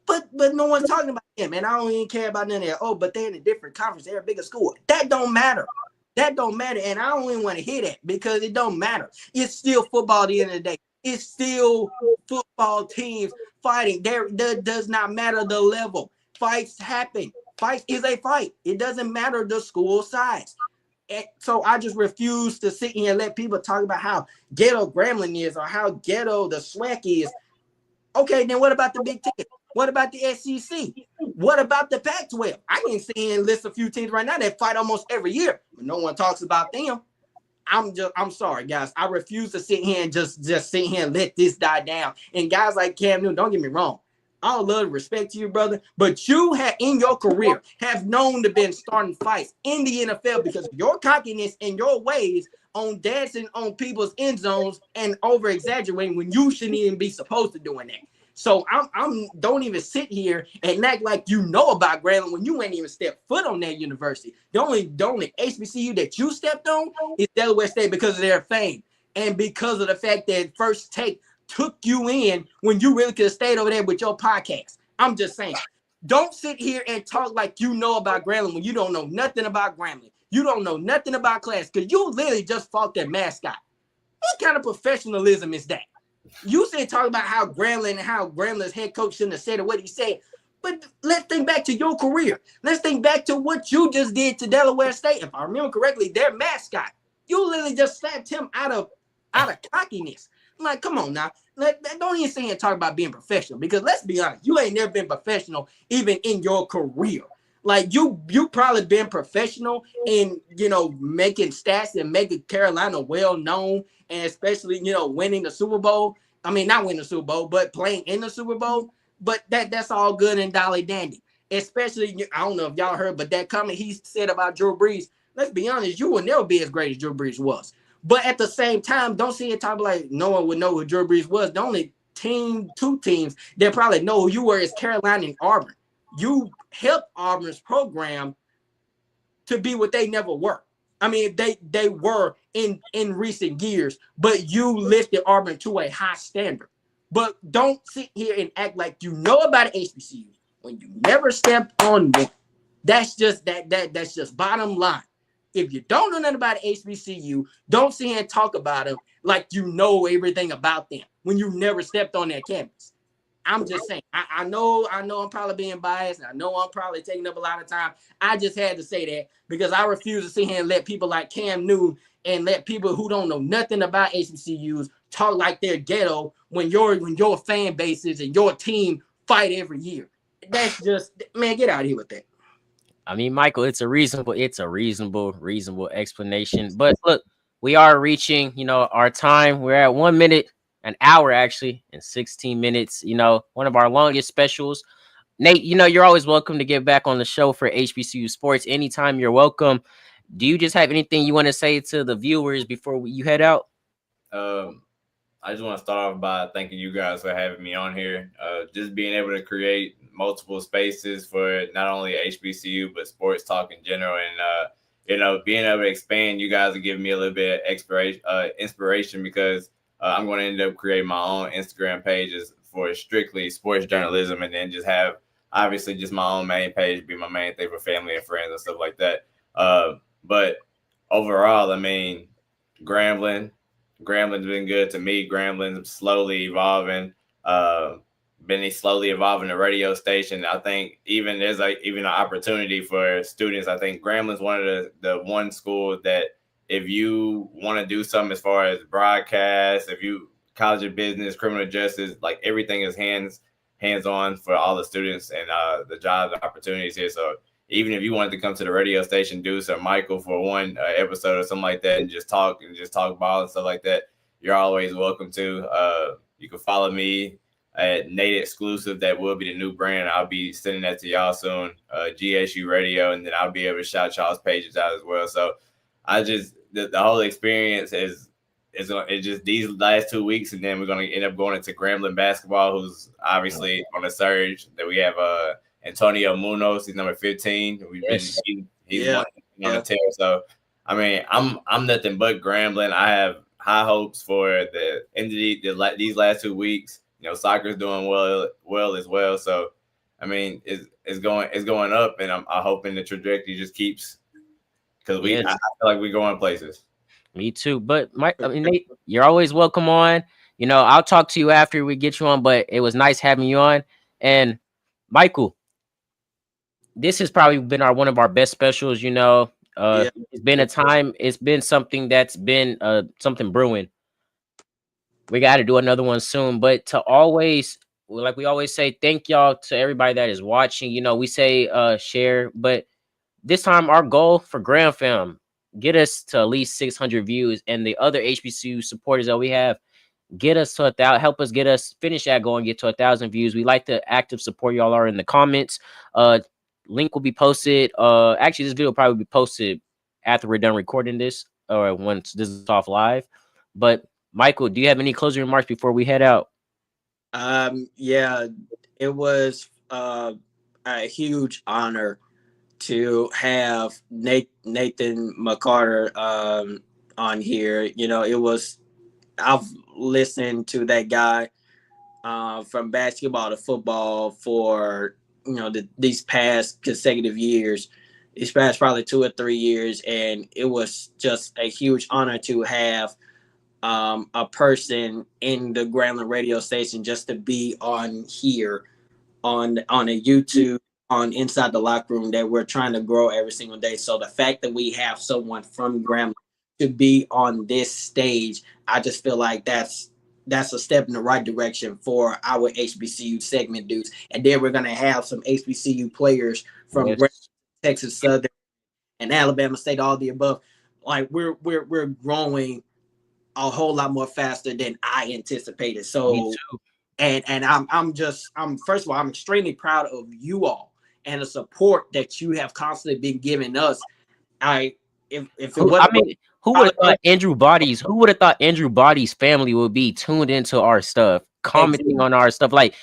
E: but no one's talking about them, and I don't even care about none of that. Oh, but they're in a different conference, they're a bigger school. That don't matter. That don't matter, and I don't even want to hear that because it don't matter. It's still football at the end of the day. It's still football teams fighting. There does not matter the level. Fights happen. Fight is a fight. It doesn't matter the school size. And so I just refuse to sit here and let people talk about how ghetto Grambling is or how ghetto the SWAC is. Okay, then what about the Big Ten? What about the SEC? What about the Pac-12? I can sit here and list a few teams right now that fight almost every year, but no one talks about them. I'm sorry, guys. I refuse to sit here and just sit here and let this die down. And guys like Cam Newton, don't get me wrong. I love and respect you, brother, but you have in your career have known to been starting fights in the NFL because of your cockiness and your ways on dancing on people's end zones and over exaggerating when you shouldn't even be supposed to doing that. So I'm don't even sit here and act like you know about Grambling when you ain't even stepped foot on that university. The only HBCU that you stepped on is Delaware State because of their fame and because of the fact that First Take took you in when you really could have stayed over there with your podcast. I'm just saying, don't sit here and talk like you know about Grambling when you don't know nothing about Grambling. You don't know nothing about class because you literally just fought their mascot. What kind of professionalism is that? You said talk about how Grambling and how Grambling's head coach shouldn't have said what he said. But let's think back to your career. Let's think back to what you just did to Delaware State. If I remember correctly, their mascot. You literally just slapped him out of cockiness. I'm like, come on now. Don't even sit here and talk about being professional, because let's be honest, you ain't never been professional even in your career. Like you probably been professional in, making stats and making Carolina well known, and especially, winning the Super Bowl. I mean, not winning the Super Bowl, but playing in the Super Bowl. But that's all good and dolly dandy. Especially, I don't know if y'all heard, but that comment he said about Drew Brees, let's be honest, you will never be as great as Drew Brees was. But at the same time, don't see it talk like no one would know who Drew Brees was. The only two teams that probably know who you were is Carolina and Auburn. You helped Auburn's program to be what they never were. I mean, they were in recent years, but you lifted Auburn to a high standard. But don't sit here and act like you know about HBCU when you never stepped on one. That's just that's just bottom line. If you don't know nothing about HBCU, don't sit here and talk about them like you know everything about them when you never stepped on their campus. I'm just saying. I know I'm probably being biased. I know I'm probably taking up a lot of time. I just had to say that because I refuse to sit here and let people like Cam Newton and let people who don't know nothing about HBCUs talk like they're ghetto when your fan bases and your team fight every year. That's just, man, get out of here with that.
C: I mean, Michael, it's a reasonable explanation. But look, we are reaching, our time. We're at 1 minute, an hour actually, and 16 minutes. One of our longest specials. Nate, you're always welcome to get back on the show for HBCU Sports. Anytime you're welcome. Do you just have anything you want to say to the viewers before you head out?
D: I just want to start off by thanking you guys for having me on here. Just being able to create multiple spaces for not only HBCU but sports talk in general, and being able to expand. You guys are giving me a little bit of inspiration because I'm going to end up creating my own Instagram pages for strictly sports journalism, and then just have obviously just my own main page be my main thing for family and friends and stuff like that. But overall, I mean, Grambling's been good to me. Grambling's slowly evolving. Been slowly evolving the radio station. I think even there's even an opportunity for students. I think Grambling's one of the one school that if you want to do something as far as broadcast, if you college of business, criminal justice, like everything is hands on for all the students and the jobs and opportunities here. So even if you wanted to come to the radio station, Deuce or Michael for one episode or something like that, and just talk ball and stuff like that, you're always welcome to. You can follow me at Nate Exclusive. That will be the new brand. I'll be sending that to y'all soon. GSU Radio, and then I'll be able to shout y'all's pages out as well. So I just the whole experience is just these last 2 weeks, and then we're gonna end up going into Grambling basketball, who's obviously on the surge. That we have Antonio Munoz, he's number 15. He's on the tear. So I mean, I'm nothing but Grambling. I have high hopes for the end of these last 2 weeks. Soccer's doing well as well. So I mean, it's going up, and I'm hoping the trajectory just keeps, because I feel like we're going places.
C: Me too. But Nate, you're always welcome on. I'll talk to you after we get you on, but it was nice having you on. And Michael, this has probably been one of our best specials. It's been a time. It's been something that's been something brewing. We got to do another one soon. But to always, like we always say, thank y'all to everybody that is watching. We say share, but this time our goal for Grand Fam, get us to at least 600 views, and the other HBCU supporters that we have, get us to 1,000. Help us finish that goal and get to 1,000 views. We like the active support y'all are in the comments. Link will be posted. Actually, this video will probably be posted after we're done recording this, or once this is off live. But Michael, do you have any closing remarks before we head out?
E: Yeah, it was a huge honor to have Nathan McCarter on here. I've listened to that guy from basketball to football for these past consecutive years, these past probably 2 or 3 years, and it was just a huge honor to have a person in the Grambling radio station just to be on here on a YouTube on Inside the Locker Room that we're trying to grow every single day. So the fact that we have someone from Grambling to be on this stage, I just feel like that's a step in the right direction for our HBCU segment, dudes. And then we're gonna have some HBCU players from
C: Yes.
E: Texas Southern and Alabama State, all the above. Like we're growing a whole lot more faster than I anticipated.
C: Me
E: So
C: too.
E: and I'm first of all, I'm extremely proud of you all and the support that you have constantly been giving us. If it wasn't,
C: Who would have thought who would have thought Andrew Body's family would be tuned into our stuff, commenting on our stuff? Like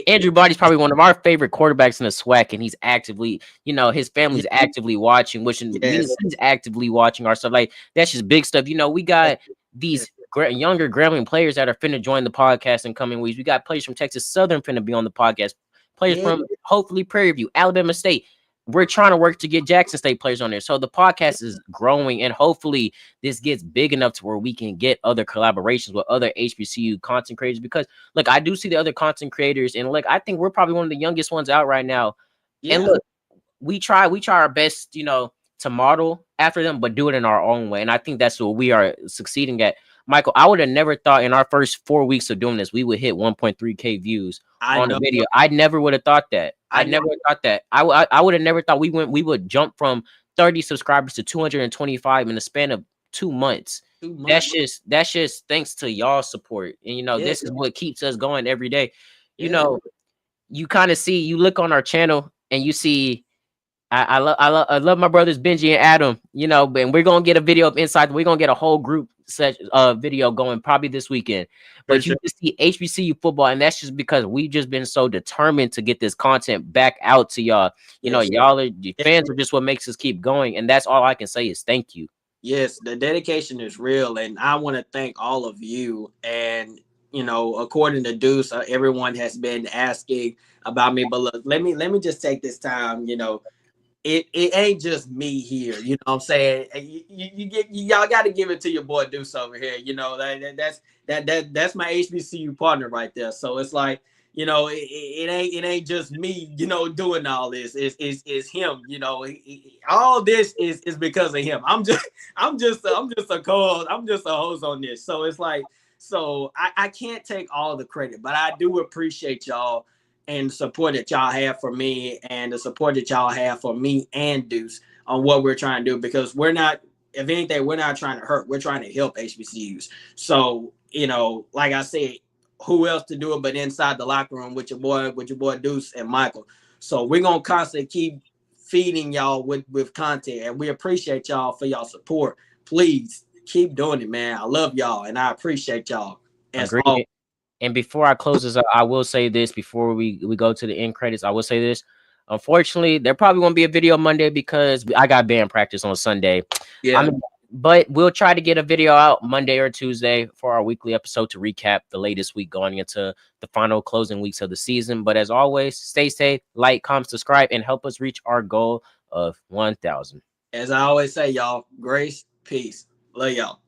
C: Andrew Body's probably one of our favorite quarterbacks in the SWAC, and he's actively, his family's actively watching, which means he's actively watching our stuff. Like that's just big stuff. We got these younger Grambling players that are finna join the podcast in coming weeks. We got players from Texas Southern finna be on the podcast. Players from hopefully Prairie View, Alabama State. We're trying to work to get Jackson State players on there. So the podcast is growing, and hopefully this gets big enough to where we can get other collaborations with other HBCU content creators. Because look, I do see the other content creators, and look, I think we're probably one of the youngest ones out right now. Yeah. And look, we try our best, to model after them, but do it in our own way. And I think that's what we are succeeding at. Michael, I would have never thought in our first 4 weeks of doing this, we would hit 1.3K views on a video. I never would have thought that. I never thought that. I would have never thought we would jump from 30 subscribers to 225 in the span of 2 months. That's just thanks to y'all support. And this is what keeps us going every day. You kind of see, you look on our channel and you see I love my brothers Benji and Adam, and we're gonna get a video of Inside. We're gonna get a whole group set video going probably this weekend. But you just see HBCU football, and that's just because we've just been so determined to get this content back out to y'all. Y'all are fans are just what makes us keep going, and that's all I can say is thank you.
E: Yes, the dedication is real, and I want to thank all of you. And according to Deuce, everyone has been asking about me, but look, let me just take this time. It ain't just me here, you know what I'm saying? Y'all got to give it to your boy Deuce over here. That's my HBCU partner right there. So it's like, it ain't just me, doing all this. It's him, all this is because of him. I'm just a co-host. I'm just a host on this. So it's like, I can't take all the credit, but I do appreciate y'all and the support that y'all have for me and the support that y'all have for me and Deuce on what we're trying to do, because we're not, if anything, we're not trying to hurt. We're trying to help HBCUs. So, like I said, who else to do it but Inside the Locker Room with your boy Deuce and Michael. So we're going to constantly keep feeding y'all with content, and we appreciate y'all for y'all support. Please keep doing it, man. I love y'all and I appreciate y'all.
C: Agreed. And before I close this up, I will say this before we go to the end credits. I will say this. Unfortunately, there probably won't be a video Monday because I got band practice on Sunday. Yeah. But we'll try to get a video out Monday or Tuesday for our weekly episode to recap the latest week going into the final closing weeks of the season. But as always, stay safe, like, comment, subscribe, and help us reach our goal of 1,000.
E: As I always say, y'all, grace, peace. Love y'all.